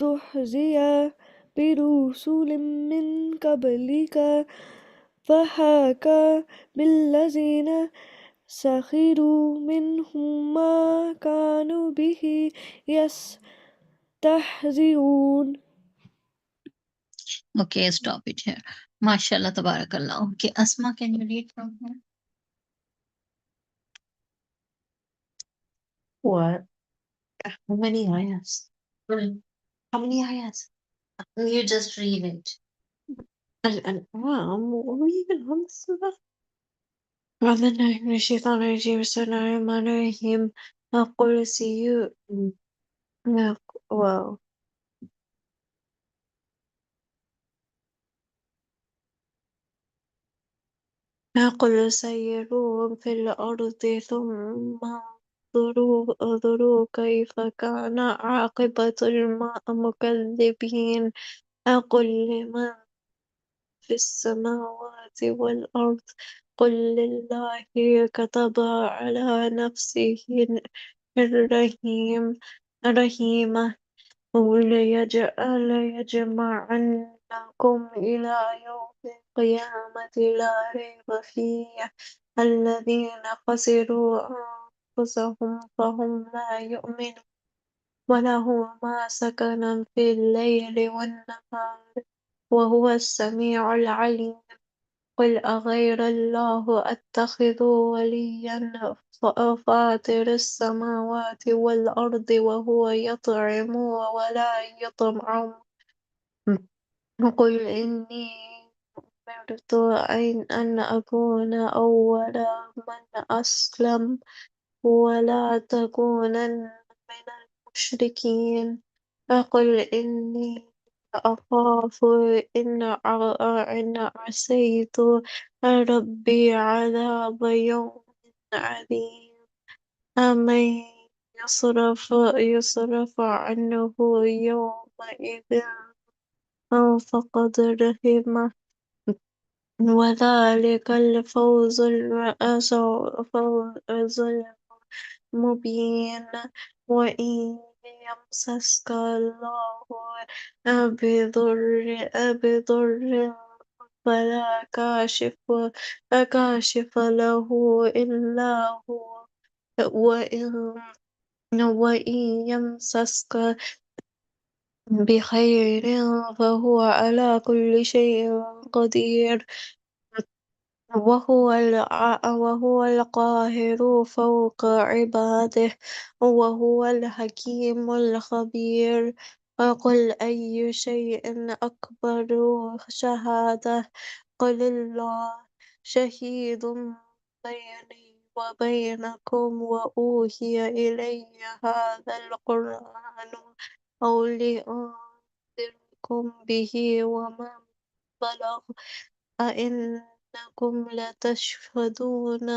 استهزئ برسل من قبلك فحاق بالذين سخروا منهم ما كانوا به يستهزئون. Okay, stop it here. MashaAllah, Tabarakallah. Okay, Asma, can you read from here? What? How many ayahs? How many ayahs? You just read it. What were you even on this about? أعوذ بالله من الشيطان الرجيم بسم الله الرحمن الرحيم أقول سيو واو قل سيروا في الأرض ثم انظروا كيف كان عاقبة المكذبين قل لمن في السماوات والأرض قل لله كتب على نفسه الرحيمة ليجمعنكم إلى يوم القيامة لا ريب فيه الذين خسروا أنفسهم فهم لا يؤمنون وله ما سكن في الليل والنهار وهو السميع العليم قل أغير الله أتخذ وليا فاطر السماوات والأرض وهو يطعم ولا يطعم قل إني أمرت أن أكون أول من أسلم ولا تكونن من المشركين قل إني أخاف إن عصيت ربي عذاب يوم عظيم أمن يصرف عنه يومئذ فقد رحمه وذلك الفوز المبين وإن يمسسك الله بضر فلا كاشف له إلا هو وإن يمسسك بخير فهو على كل شيء قدير وهو القاهر فوق عباده وهو الحكيم الخبير قل أي شيء أكبر شهادة قل الله شهيد بيني وبينكم وأوحي إلي هذا القرآن أو لأنذركم به ومن بلغ أئنكم لتشهدون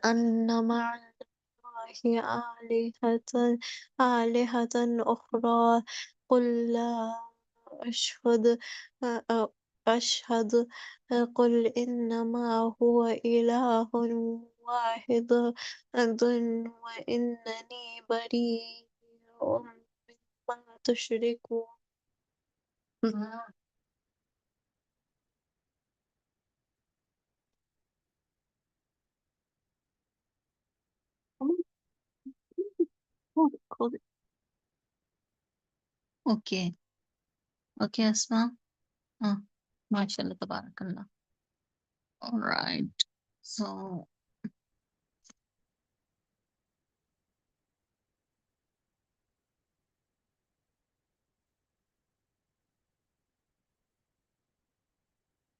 أن مع الله آلهة أخرى قل لا أشهد أشهد قل إنما هو إله واحد وإنني بريء ما تشركون. Hold it. Okay. Okay, Asma. MashaAllah, Tabarakallah. All right. So,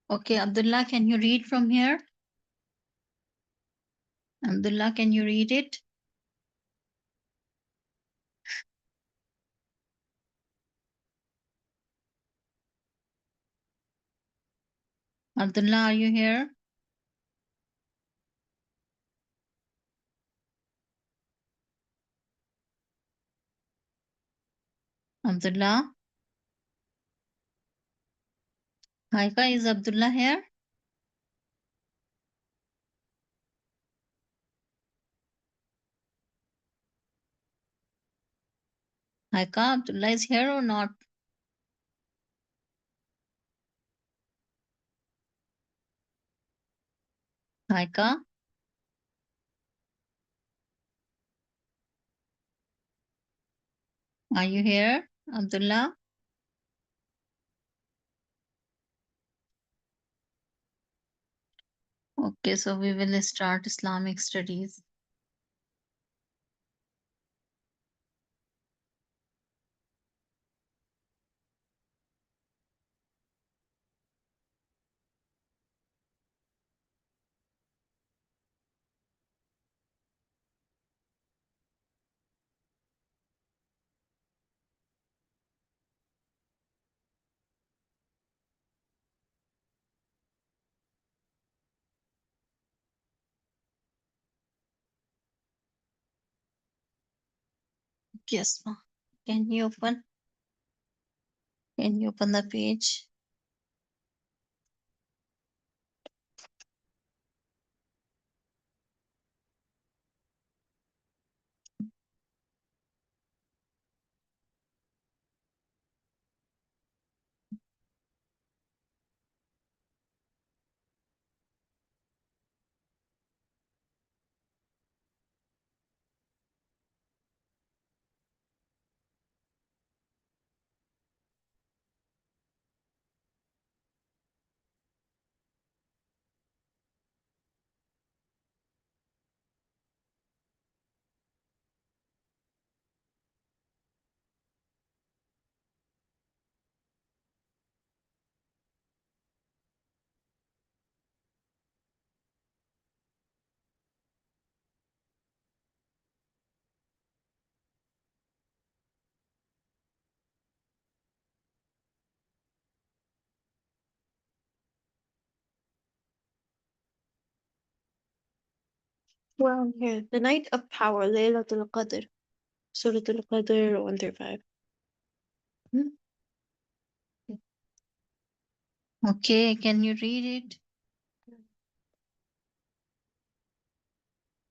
okay, Abdullah, can you read from here? Abdullah, can you read it? Abdullah, are you here? Abdullah? Haika, is Abdullah here? Haika, Abdullah is here or not? Haika, are you here? Abdullah? Okay, so we will start Islamic studies. Yes, ma. Can you open? Can you open the page? Well, here, the night of power, Laylatul Qadr, Surah Al-Qadr 1 through 5. Hmm? Okay, can you read it?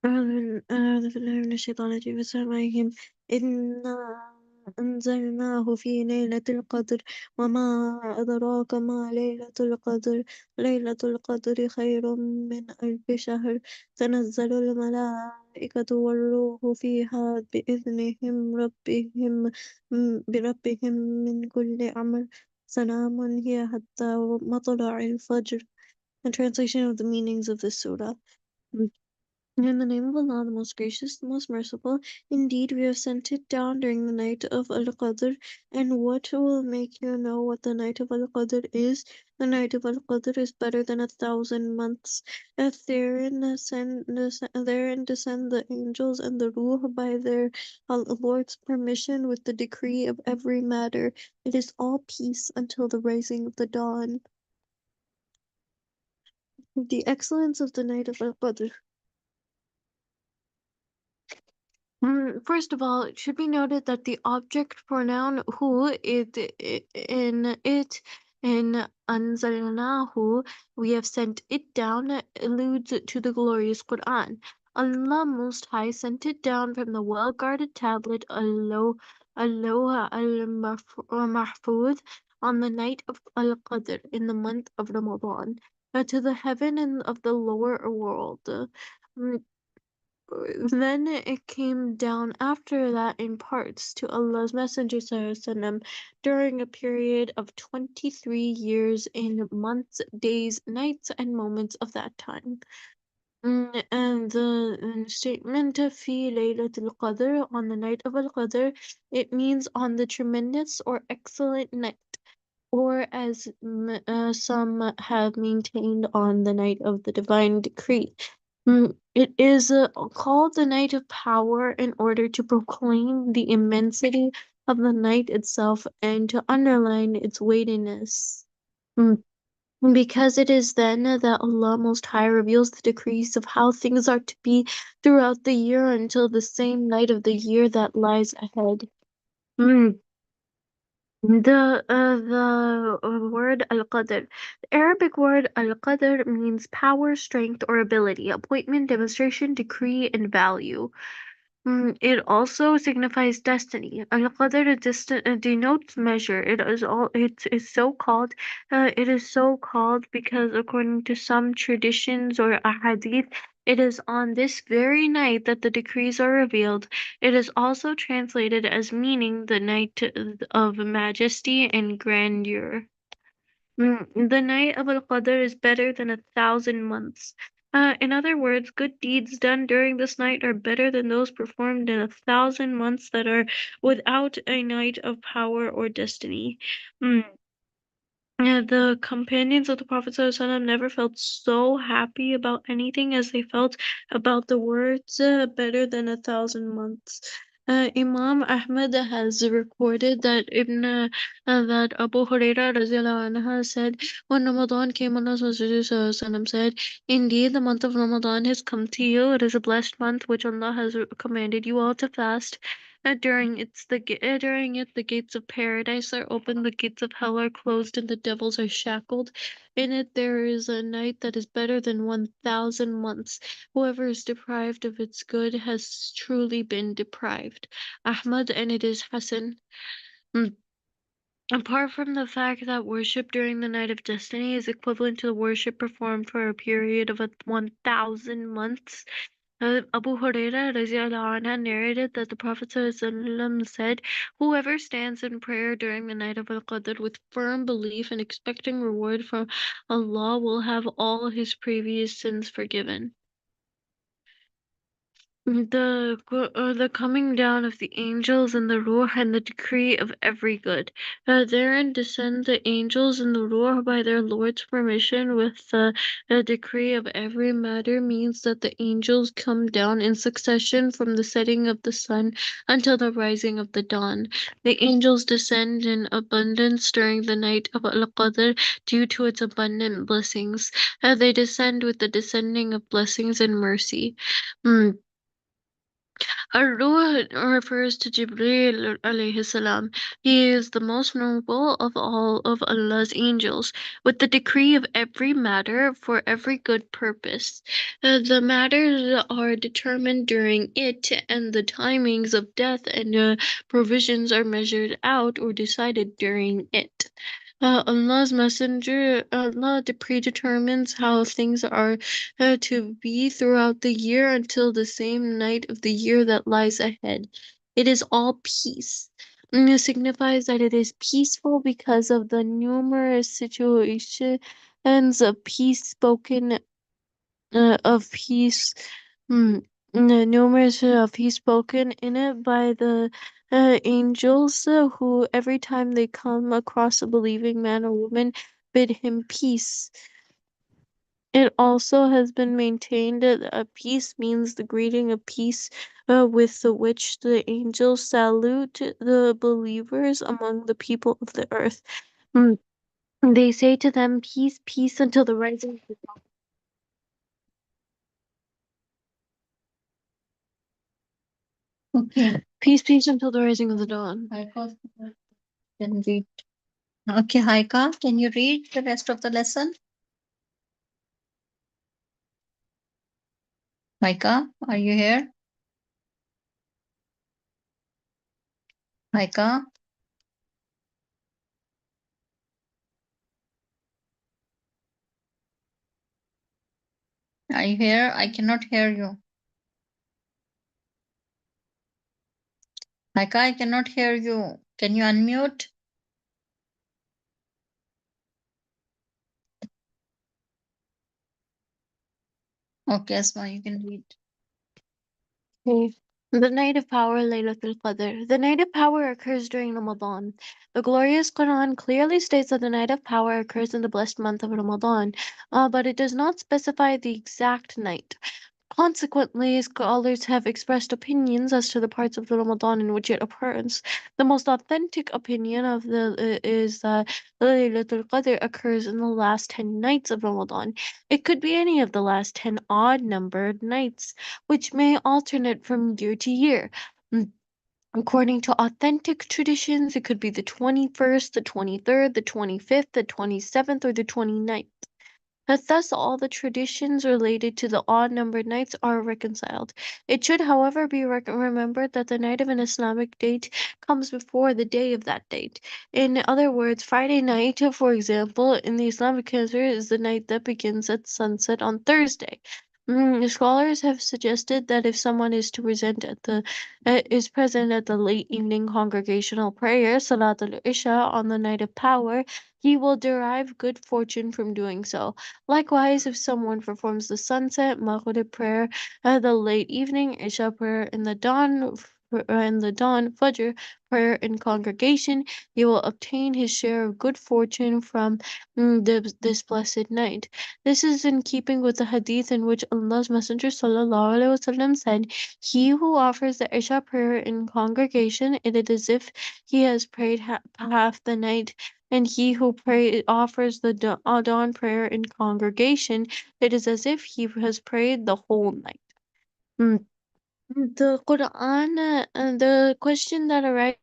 أعوذ بالله من الشيطان الرجيم. بسم الله الرحمن الرحيم. إنا أنزلناه في ليلة القدر وما أدراك ما ليلة القدر. ليلة القدر خير من ألف شهر. تنزل الملائكة والروح فيها بربهم من كل أمر. سلام هي حتى مطلع الفجر. A translation of the meanings of this surah. In the name of Allah, the most gracious, the most merciful, indeed we have sent it down during the night of Al-Qadr, and what will make you know what the night of Al-Qadr is? The night of Al-Qadr is better than 1,000 months. If therein descend the angels and the Ruh by their Lord's permission with the decree of every matter. It is all peace until the rising of the dawn. The excellence of the night of Al-Qadr. First of all, it should be noted that the object pronoun who in anzalnahu, we have sent it down, alludes to the glorious Quran. Allah Most High sent it down from the well-guarded tablet, a al-Lawh al-Mahfuz on the night of Al-Qadr in the month of Ramadan to the heaven and of the lower world. Then it came down after that in parts to Allah's Messenger ﷺ during a period of 23 years in months, days, nights, and moments of that time. And the statement of fi Laylatul Qadr on the night of Al-Qadr, it means on the tremendous or excellent night, or as some have maintained on the night of the divine decree. It is called the night of power in order to proclaim the immensity of the night itself and to underline its weightiness. Because it is then that Allah Most High reveals the decrees of how things are to be throughout the year until the same night of the year that lies ahead. The word al-qadr. The Arabic word al-qadr means power, strength, or ability, appointment, demonstration, decree, and value. It also signifies destiny. Al-qadr denotes measure. It is so called because according to some traditions or ahadith, it is on this very night that the decrees are revealed. It is also translated as meaning the night of majesty and grandeur. The night of Al-Qadr is better than 1,000 months. In other words, good deeds done during this night are better than those performed in 1,000 months that are without a night of power or destiny. The companions of the Prophet ﷺ never felt so happy about anything as they felt about the words better than 1,000 months. Imam Ahmad has recorded that that Abu Hurairah radiallahu anha said, when Ramadan came, Allah's Messenger said, "Indeed, the month of Ramadan has come to you. It is a blessed month which Allah has commanded you all to fast. During it, the gates of paradise are opened, the gates of hell are closed, and the devils are shackled. In it there is a night that is better than 1,000 months. Whoever is deprived of its good has truly been deprived." Ahmad, and it is Hassan. Apart from the fact that worship during the Night of Destiny is equivalent to the worship performed for a period of 1,000 months, Abu Hurairah radiallahu anhu narrated that the Prophet ﷺ said, "Whoever stands in prayer during the night of Al-Qadr with firm belief and expecting reward from Allah will have all his previous sins forgiven." The coming down of the angels and the ruh and the decree of every good. Therein descend the angels and the ruh by their Lord's permission with the decree of every matter means that the angels come down in succession from the setting of the sun until the rising of the dawn. The angels descend in abundance during the night of Al-Qadr due to its abundant blessings. They descend with the descending of blessings and mercy. Ar-Ruh refers to Jibreel alayhi salam. He is the most noble of all of Allah's angels, with the decree of every matter for every good purpose. The matters are determined during it, and the timings of death and provisions are measured out or decided during it. Allah's Messenger, Allah predetermines how things are to be throughout the year until the same night of the year that lies ahead. It is all peace. It signifies that it is peaceful because of the numerous situations of peace spoken of peace. The numerous peace spoken in it by the angels who every time they come across a believing man or woman bid him peace. It also has been maintained that peace means the greeting of peace with which the angels salute the believers among the people of the earth. They say to them, "Peace, peace," until the rising of the dawn. Okay. Peace, peace until the rising of the dawn. Haika can read. Okay, Haika, can you read the rest of the lesson? Haika, are you here? Haika, are you here? I cannot hear you. Haika, I cannot hear you. Can you unmute? Okay, Asma, you can read. Okay. The night of power, Laylatul Qadr. The night of power occurs during Ramadan. The glorious Quran clearly states that the night of power occurs in the blessed month of Ramadan, but it does not specify the exact night. Consequently, scholars have expressed opinions as to the parts of the Ramadan in which it occurs. The most authentic opinion is that Laylatul Qadr occurs in the last 10 nights of Ramadan. It could be any of the last 10 odd-numbered nights, which may alternate from year to year. Mm, According to authentic traditions, it could be the 21st, the 23rd, the 25th, the 27th, or the 29th. Thus, all the traditions related to the odd-numbered nights are reconciled. It should, however, be remembered that the night of an Islamic date comes before the day of that date. In other words, Friday night, for example, in the Islamic calendar is the night that begins at sunset on Thursday. Scholars have suggested that if someone is present at the late evening congregational prayer, Salat al-Isha, on the night of power, he will derive good fortune from doing so. Likewise, if someone performs the sunset, Maghrib prayer, the late evening, Isha prayer, in the dawn, Fajr prayer in congregation, he will obtain his share of good fortune from this blessed night. This is in keeping with the hadith in which Allah's Messenger ﷺ said, "He who offers the Isha prayer in congregation, it is as if he has prayed half the night, and he who offers the dawn prayer in congregation, it is as if he has prayed the whole night." Mm. The Quran, the question that arises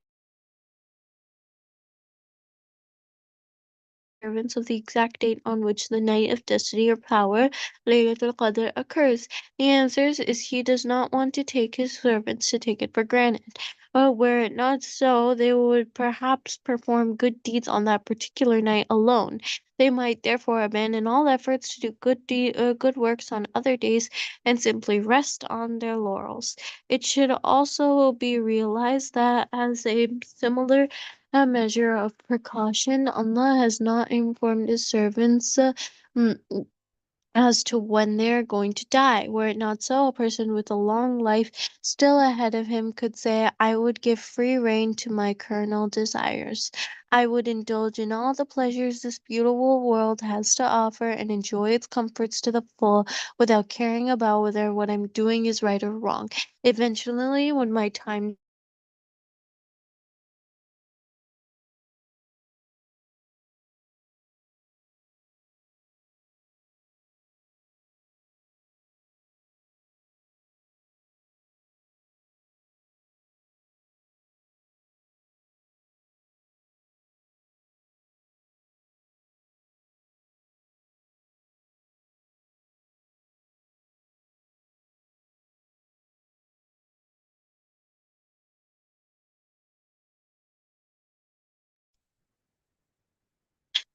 observance of the exact date on which the night of destiny or power, Laylatul Qadr, occurs. The answer is he does not want to take his servants to take it for granted. Were it not so, they would perhaps perform good deeds on that particular night alone. They might therefore abandon all efforts to do good works on other days and simply rest on their laurels. It should also be realized that as a similar a measure of precaution, Allah has not informed His servants mm, as to when they are going to die. Were it not so, a person with a long life still ahead of him could say, "I would give free rein to my carnal desires. I would indulge in all the pleasures this beautiful world has to offer and enjoy its comforts to the full without caring about whether what I'm doing is right or wrong. Eventually, when my time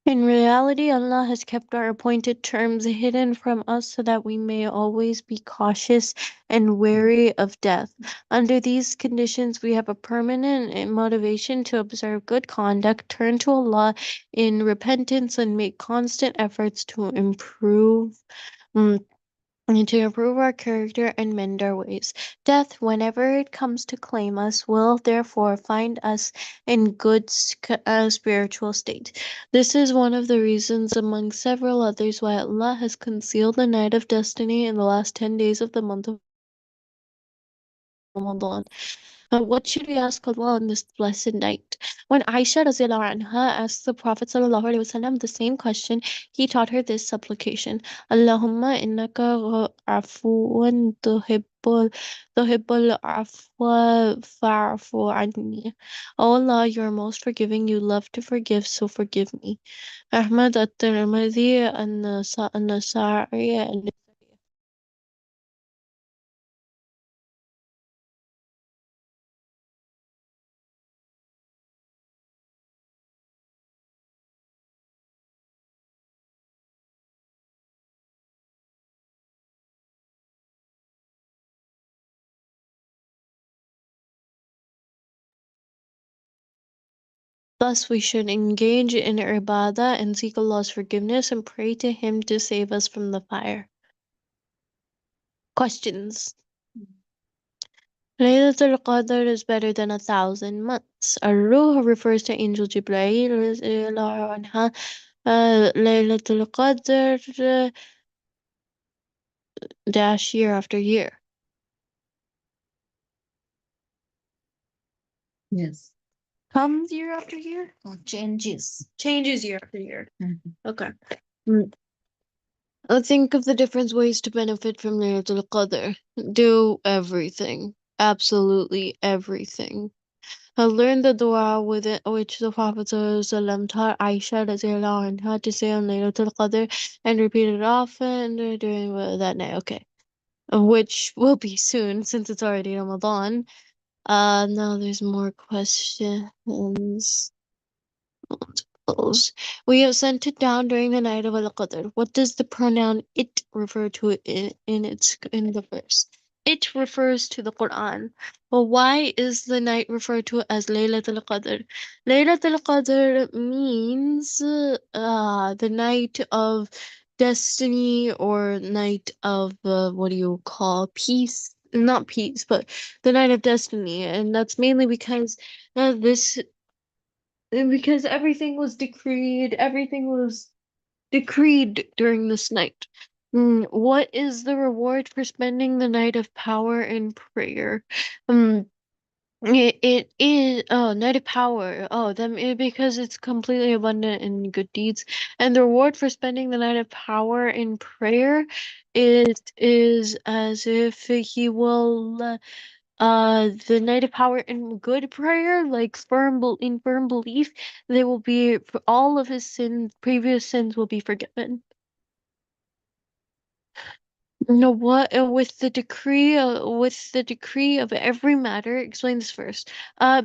In reality, Allah has kept our appointed terms hidden from us so that we may always be cautious and wary of death. Under these conditions, we have a permanent motivation to observe good conduct, turn to Allah in repentance, and make constant efforts to mm, improve our character and mend our ways. Death, whenever it comes to claim us, will therefore find us in good spiritual state. This is one of the reasons, among several others, why Allah has concealed the night of destiny in the last 10 days of the month of Ramadan. What should we ask Allah on this blessed night? When Aisha radiallahu anha asked the Prophet sallallahu alaihi wasallam the same question, he taught her this supplication: Allahumma innaka afuwan tuhibbul afwa fa'fu anni. Oh Allah, you are most forgiving, you love to forgive, so forgive me. Ahmad at-Tirmidhi an-Nasa'i. Thus, we should engage in ibadah and seek Allah's forgiveness and pray to Him to save us from the fire. Questions. Laylatul Qadr is better than 1,000 months. Ar-Ruh refers to Angel Jibreel anha. Laylatul Qadr dash year after year. Yes. Comes year after year? Oh, changes. Changes year after year. Mhm. Okay. Think of the different ways to benefit from Laylatul Qadr. Do everything. Absolutely everything. Learn the dua with it, which the Prophet ﷺ taught Aisha radiallahu anha to say on Laylatul Qadr and repeat it often during that night. Okay. Which will be soon since it's already Ramadan. Now there's more questions. Multiples. We have sent it down during the night of Al-Qadr. What does the pronoun it refer to in the verse? It refers to the Quran. But why is the night referred to as Laylatul Qadr? Laylatul Qadr means the night of destiny or night of what do you call peace? Not peace, but the night of destiny, and that's mainly because this because everything was decreed during this night. What is the reward for spending the night of power in prayer? Um, it is night of power. Because it's completely abundant in good deeds, and the reward for spending the night of power in prayer is as if he will. The night of power in good prayer, like in firm belief, they will be all of his previous sins will be forgiven. No, what with the decree of every matter, explain this first.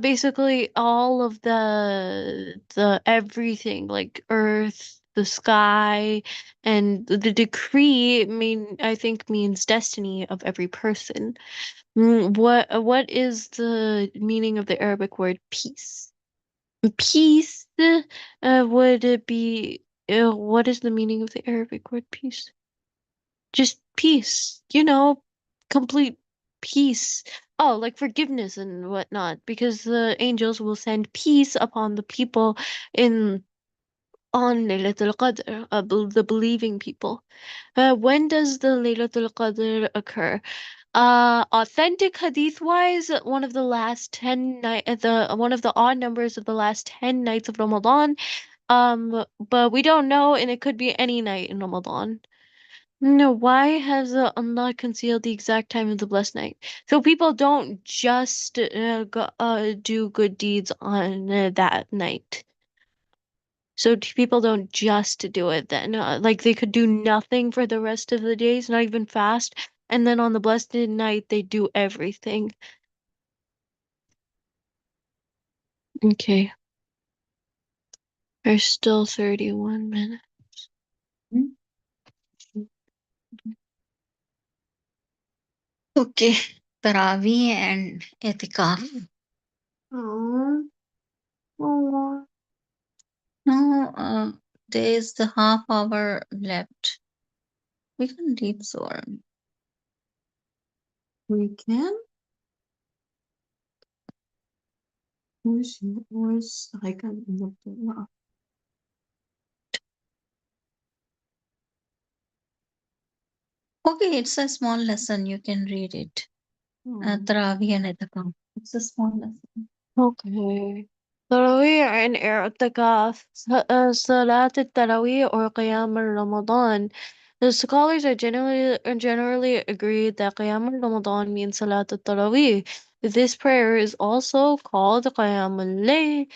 Basically all of the everything, like earth, the sky, and the decree I think means destiny of every person. What is the meaning of the Arabic word peace? Peace, would it be, what is the meaning of the Arabic word peace? Just peace, complete peace. Oh, like forgiveness and whatnot, because the angels will send peace upon the people in on Laylatul Qadr, the believing people. When does the Laylatul Qadr occur? Authentic hadith wise, one of the last 10 night the one of the odd numbers of the last 10 nights of Ramadan. But we don't know, and it could be any night in Ramadan. No, why has Allah concealed the exact time of the blessed night? So people don't just do good deeds on that night. So people don't just do it then. Like they could do nothing for the rest of the days, not even fast, and then on the blessed night they do everything. Okay. There's still 31 minutes. Okay. Taraweeh and Etikaf. Oh. Oh. No, there is the half hour left. We can read Surah. We can? Where's I can look it up. Okay, it's a small lesson. You can read it. Taraweeh and Etikaf. It's a small lesson. Okay. Tarawih and i'tikaf, Salat al-Tarawih or Qiyam al-Ramadan. The scholars are generally agreed that Qiyam al-Ramadan means Salat al-Tarawih. This prayer is also called Qiyam al-Layl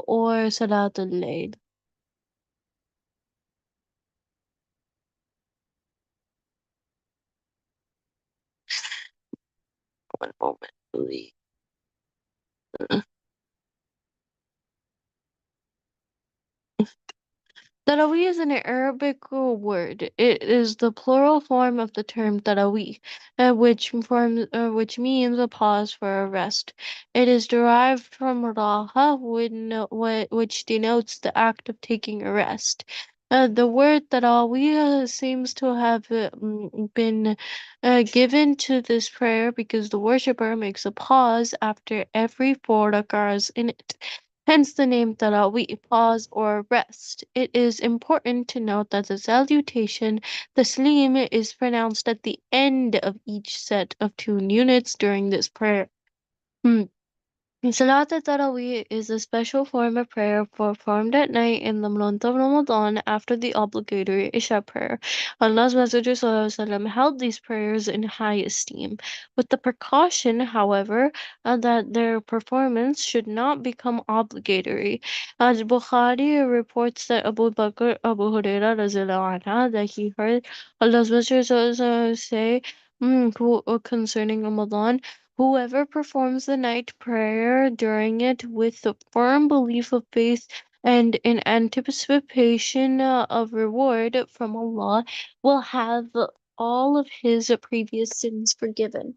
or Salat al-Layl. One moment, please. Taraweeh is an Arabic word. It is the plural form of the term taraweeh, which means a pause for a rest. It is derived from raha, which denotes the act of taking a rest. The word taraweeh seems to have been given to this prayer because the worshipper makes a pause after every four rak'ahs in it. Hence the name Taraweeh, pause or rest. It is important to note that the salutation, taslim, is pronounced at the end of each set of 2 units during this prayer. Hmm. Salat al-Tarawih is a special form of prayer performed at night in the month of Ramadan after the obligatory Isha prayer. Allah's Messenger ﷺ held these prayers in high esteem, with the precaution, however, that their performance should not become obligatory. Al-Bukhari reports that Abu Hurairah radiallahu anhu, that he heard Allah's Messenger ﷺ say concerning Ramadan, whoever performs the night prayer during it with the firm belief of faith and in anticipation of reward from Allah will have all of his previous sins forgiven.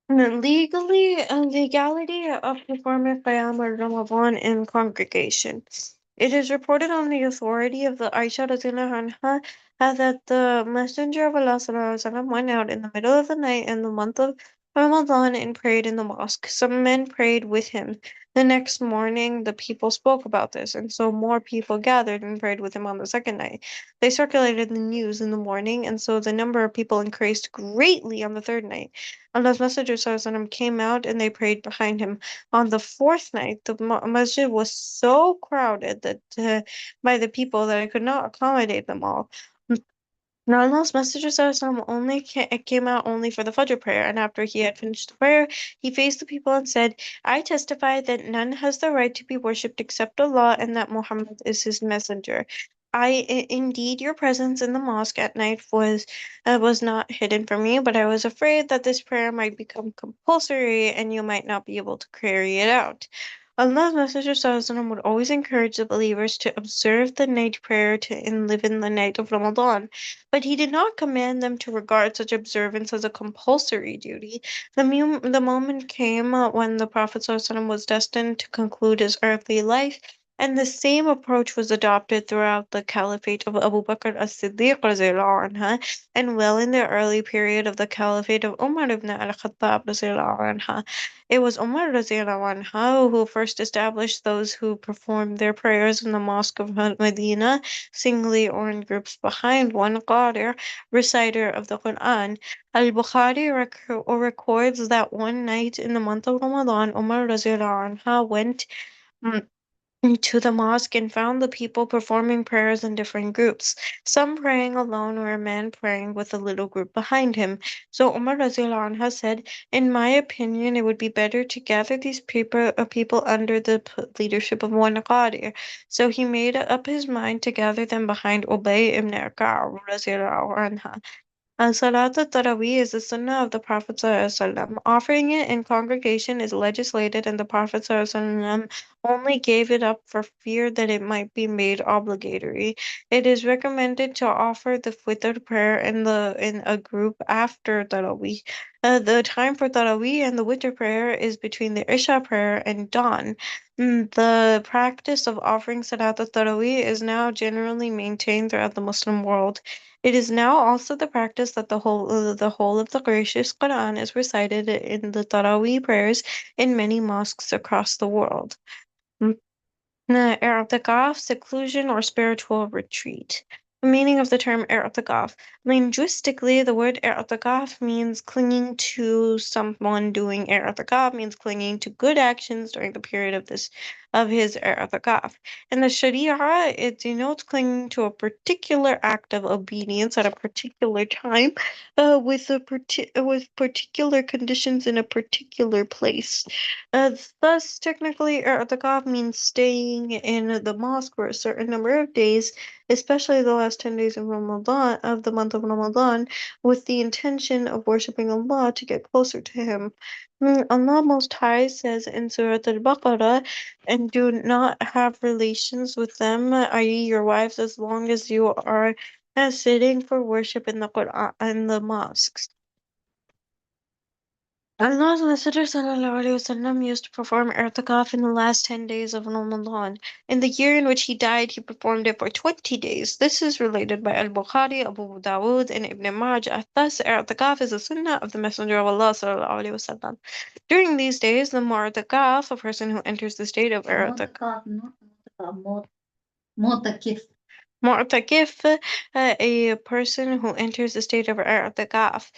Legality of performing Qiyam al-Ramadan in congregation. It is reported on the authority of the Aisha radiallahu anha that the Messenger of Allah sallallahu alaihi wasallam went out in the middle of the night in the month of Ramadan and prayed in the mosque. Some men prayed with him. The next morning, the people spoke about this, and so more people gathered and prayed with him on the second night. They circulated the news in the morning, and so the number of people increased greatly on the third night. Allah's Messenger ﷺ came out and they prayed behind him. On the fourth night, the masjid was so crowded that by the people that I could not accommodate them all. Now Allah's Messenger ﷺ only came out only for the Fajr prayer, and after he had finished the prayer, he faced the people and said, I testify that none has the right to be worshipped except Allah and that Muhammad is his messenger. Indeed, your presence in the mosque at night was not hidden from me, but I was afraid that this prayer might become compulsory and you might not be able to carry it out. Allah's Messenger ﷺ would always encourage the believers to observe the night prayer and live in the night of Ramadan, but he did not command them to regard such observance as a compulsory duty. The moment came when the Prophet ﷺ was destined to conclude his earthly life, and the same approach was adopted throughout the caliphate of Abu Bakr as-Siddiq radiallahu anha, and well in the early period of the caliphate of Umar ibn al-Khattab radiallahu anha. It was Umar radiallahu anha who first established those who performed their prayers in the Mosque of Medina, singly or in groups behind one qari, reciter of the Quran. Al-Bukhari records that one night in the month of Ramadan, Umar radiallahu anha went mm, to the mosque and found the people performing prayers in different groups, some praying alone or a man praying with a little group behind him. So Umar Radiallahu anha said, in my opinion, it would be better to gather these people under the leadership of one Qadi. So he made up his mind to gather them behind Ubay ibn Ka'b Radiallahu anha. Salat al-Tarawih is the sunnah of the Prophet ﷺ. Offering it in congregation is legislated, and the Prophet ﷺ only gave it up for fear that it might be made obligatory. It is recommended to offer the Fitr prayer in a group after Tarawih. The time for Tarawih and the Witr prayer is between the Isha prayer and dawn. The practice of offering Salat al-Tarawih is now generally maintained throughout the Muslim world. It is now also the practice that the whole of the gracious Quran is recited in the Taraweeh prayers in many mosques across the world. I'tikaf, seclusion or spiritual retreat. The meaning of the term i'tikaf. Linguistically, the word i'tikaf means clinging to someone. Doing i'tikaf means clinging to good actions during the period of his i'tikaf. In the Sharia, it denotes clinging to a particular act of obedience at a particular time, with particular conditions in a particular place. Thus, technically, i'tikaf means staying in the mosque for a certain number of days, especially the last 10 days of Ramadan, of the month of Ramadan, with the intention of worshiping Allah to get closer to Him. Allah Most High says in Surah Al-Baqarah, and do not have relations with them, i.e. your wives, as long as you are sitting for worship in the Quran in the mosques. Allah's Messenger ﷺ used to perform i'tikaf in the last 10 days of Ramadan. In the year in which he died, he performed it for 20 days. This is related by Al-Bukhari, Abu Dawood, and Ibn Majah. Thus, i'tikaf is a sunnah of the Messenger of Allah ﷺ. During these days, the mu'takaf, a person who enters the state of i'tikaf, Mu'takif, a person who enters the state of i'tikaf,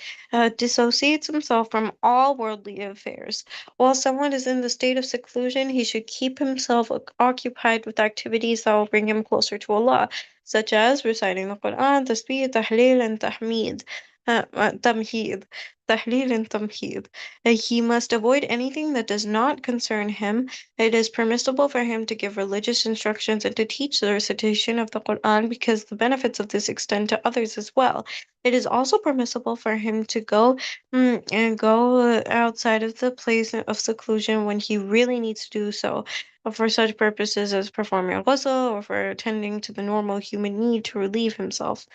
dissociates himself from all worldly affairs. While someone is in the state of seclusion, he should keep himself occupied with activities that will bring him closer to Allah, such as reciting the Quran, tasbih, tahleel, and tahmid. Tamheed, tahleel and tamheed. He must avoid anything that does not concern him. It is permissible for him to give religious instructions and to teach the recitation of the Quran because the benefits of this extend to others as well. It is also permissible for him to go outside of the place of seclusion when he really needs to do so, for such purposes as performing ghusl or for attending to the normal human need to relieve himself.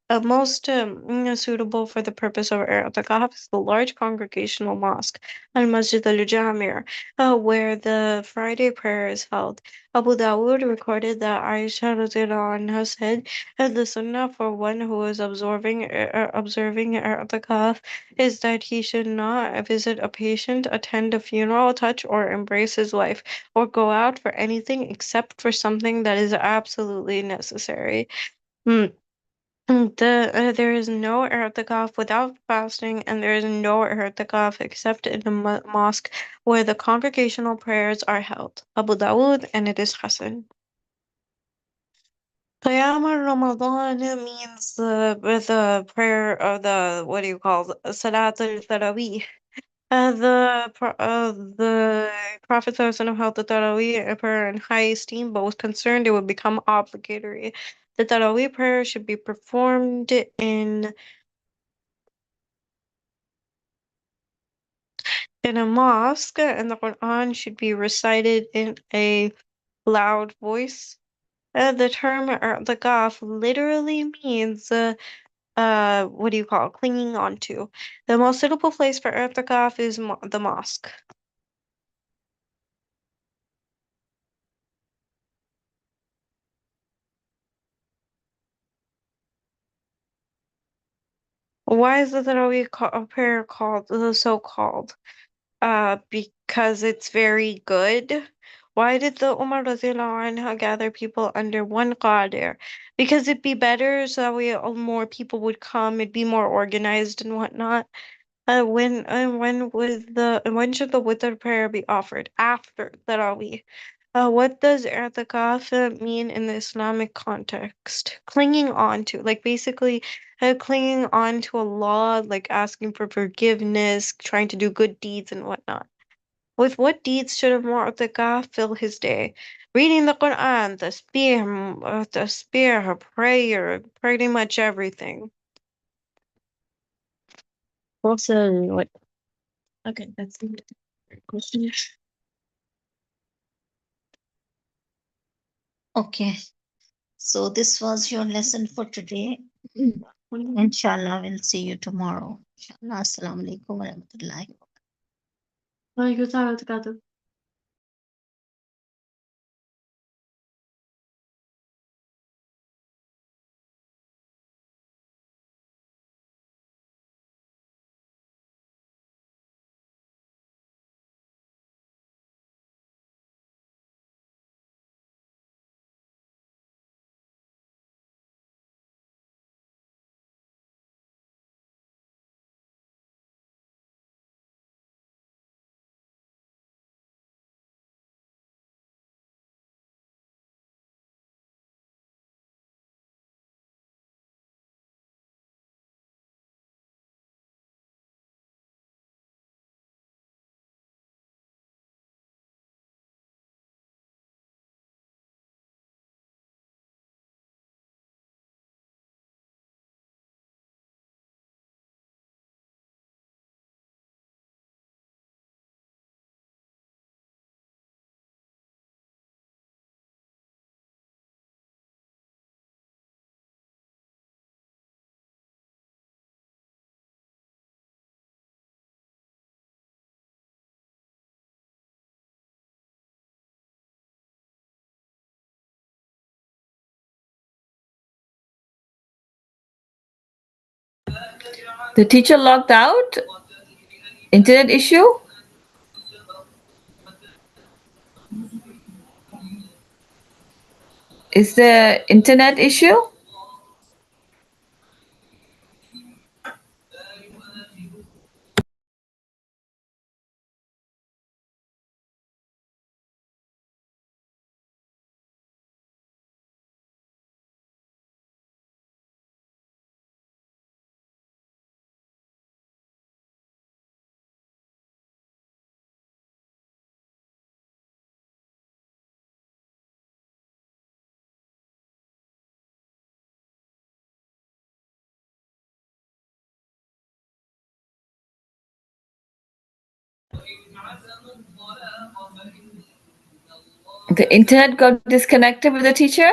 Most suitable for the purpose of i'tikaf is the large congregational mosque, al-Masjid al-Jamir, where the Friday prayer is held. Abu Dawood recorded that Aisha radiallahu anha said that the sunnah for one who is observing i'tikaf is that he should not visit a patient, attend a funeral, touch or embrace his wife, or go out for anything except for something that is absolutely necessary. Hmm. There is no i'tikaf without fasting, and there is no i'tikaf except in the mosque where the congregational prayers are held. Abu Dawood, and it is Hasan. Qiyam Ramadan means the prayer of the, what do you call it? Salat al-Tarawih. The Prophet ﷺ held the Taraweeh prayer in high esteem, but was concerned it would become obligatory. The Taraweeh prayer should be performed in a mosque, and the Quran should be recited in a loud voice. The term i'tikaf literally means what do you call it? Clinging on to. The most suitable place for i'tikaf is the mosque. Why is the Tarawih prayer called so called? Because it's very good. Why did the Umar radiallahu anha gather people under one qadr? Because it'd be better so that way more people would come, it'd be more organized and whatnot. When should the witr prayer be offered? After Tarawih. What does i'tikaf mean in the Islamic context? Clinging on to, like basically clinging on to Allah, like asking for forgiveness, trying to do good deeds and whatnot. With what deeds should a mu'takaf fill his day? Reading the Quran, tasbih, prayer, pretty much everything. Also, what? Okay, that's the question. Okay, so this was your lesson for today. Inshallah, we'll see you tomorrow. Inshallah, assalamu alaikum wa rahmatullahi. Waalaikumsalam. The teacher logged out? Internet issue? Is there internet issue? The internet got disconnected with the teacher?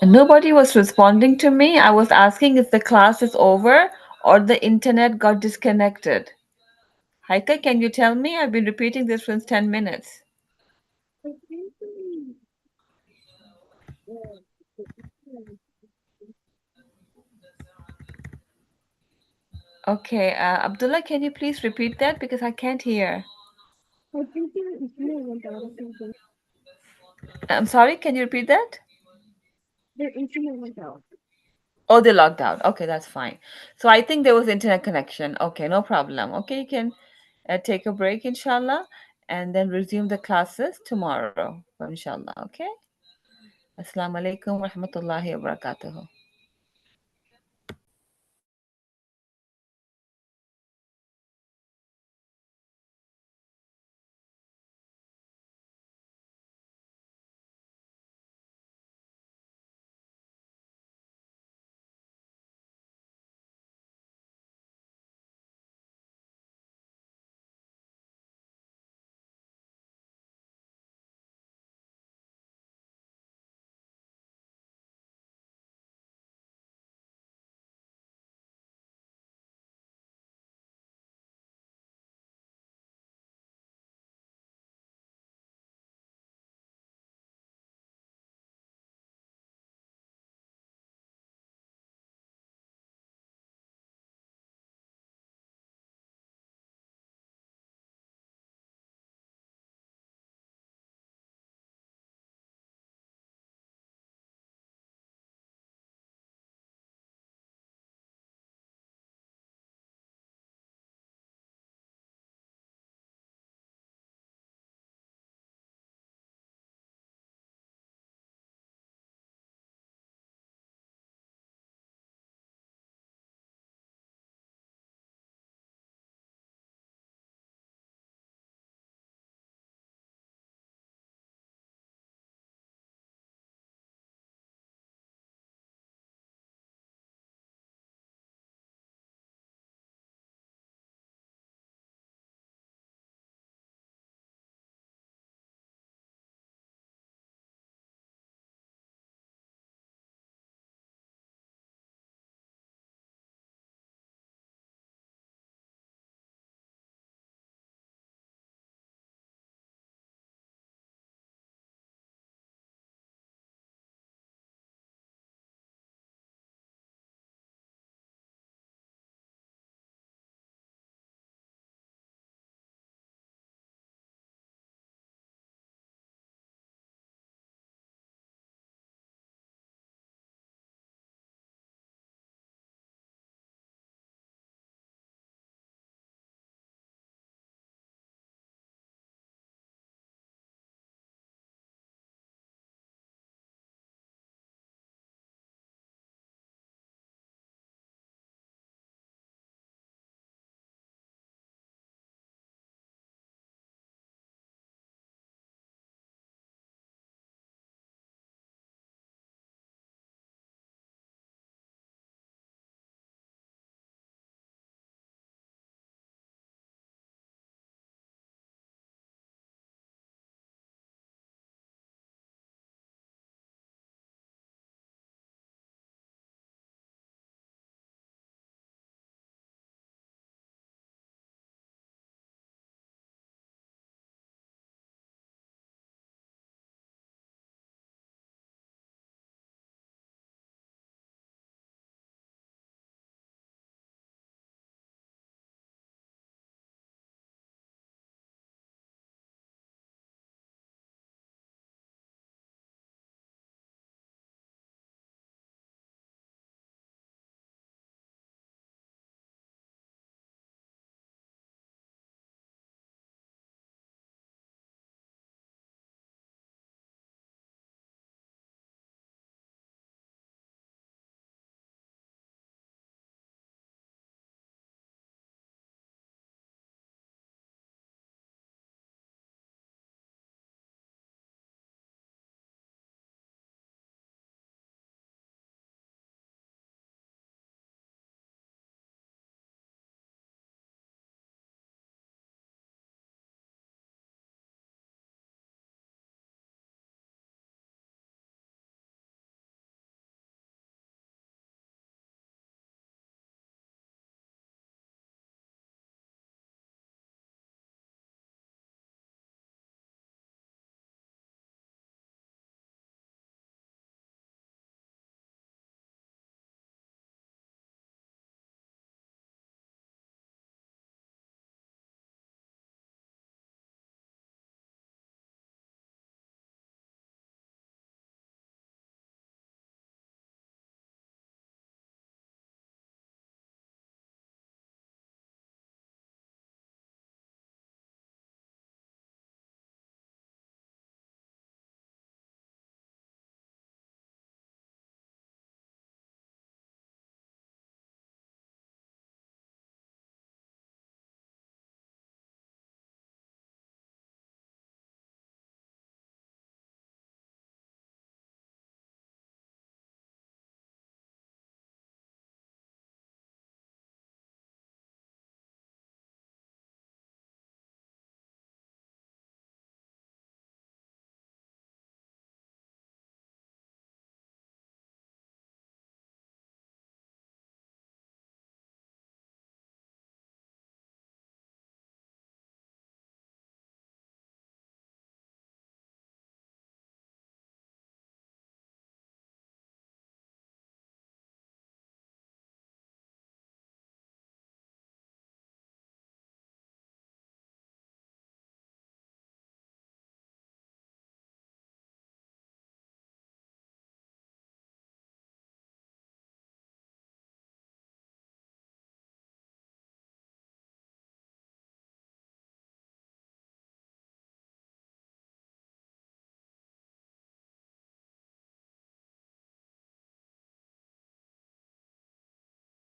Nobody was responding to me. I was asking if the class is over or the internet got disconnected. Haika, can you tell me? I've been repeating this since 10 minutes. Okay, Abdullah, can you please repeat that because I can't hear? I'm sorry, can you repeat that? Oh, they logged out. Okay, that's fine. So I think there was internet connection. Okay, no problem. Okay, you can take a break, inshallah, and then resume the classes tomorrow, inshallah. Okay. Assalamu alaikum wa rahmatullahi wa barakatuh.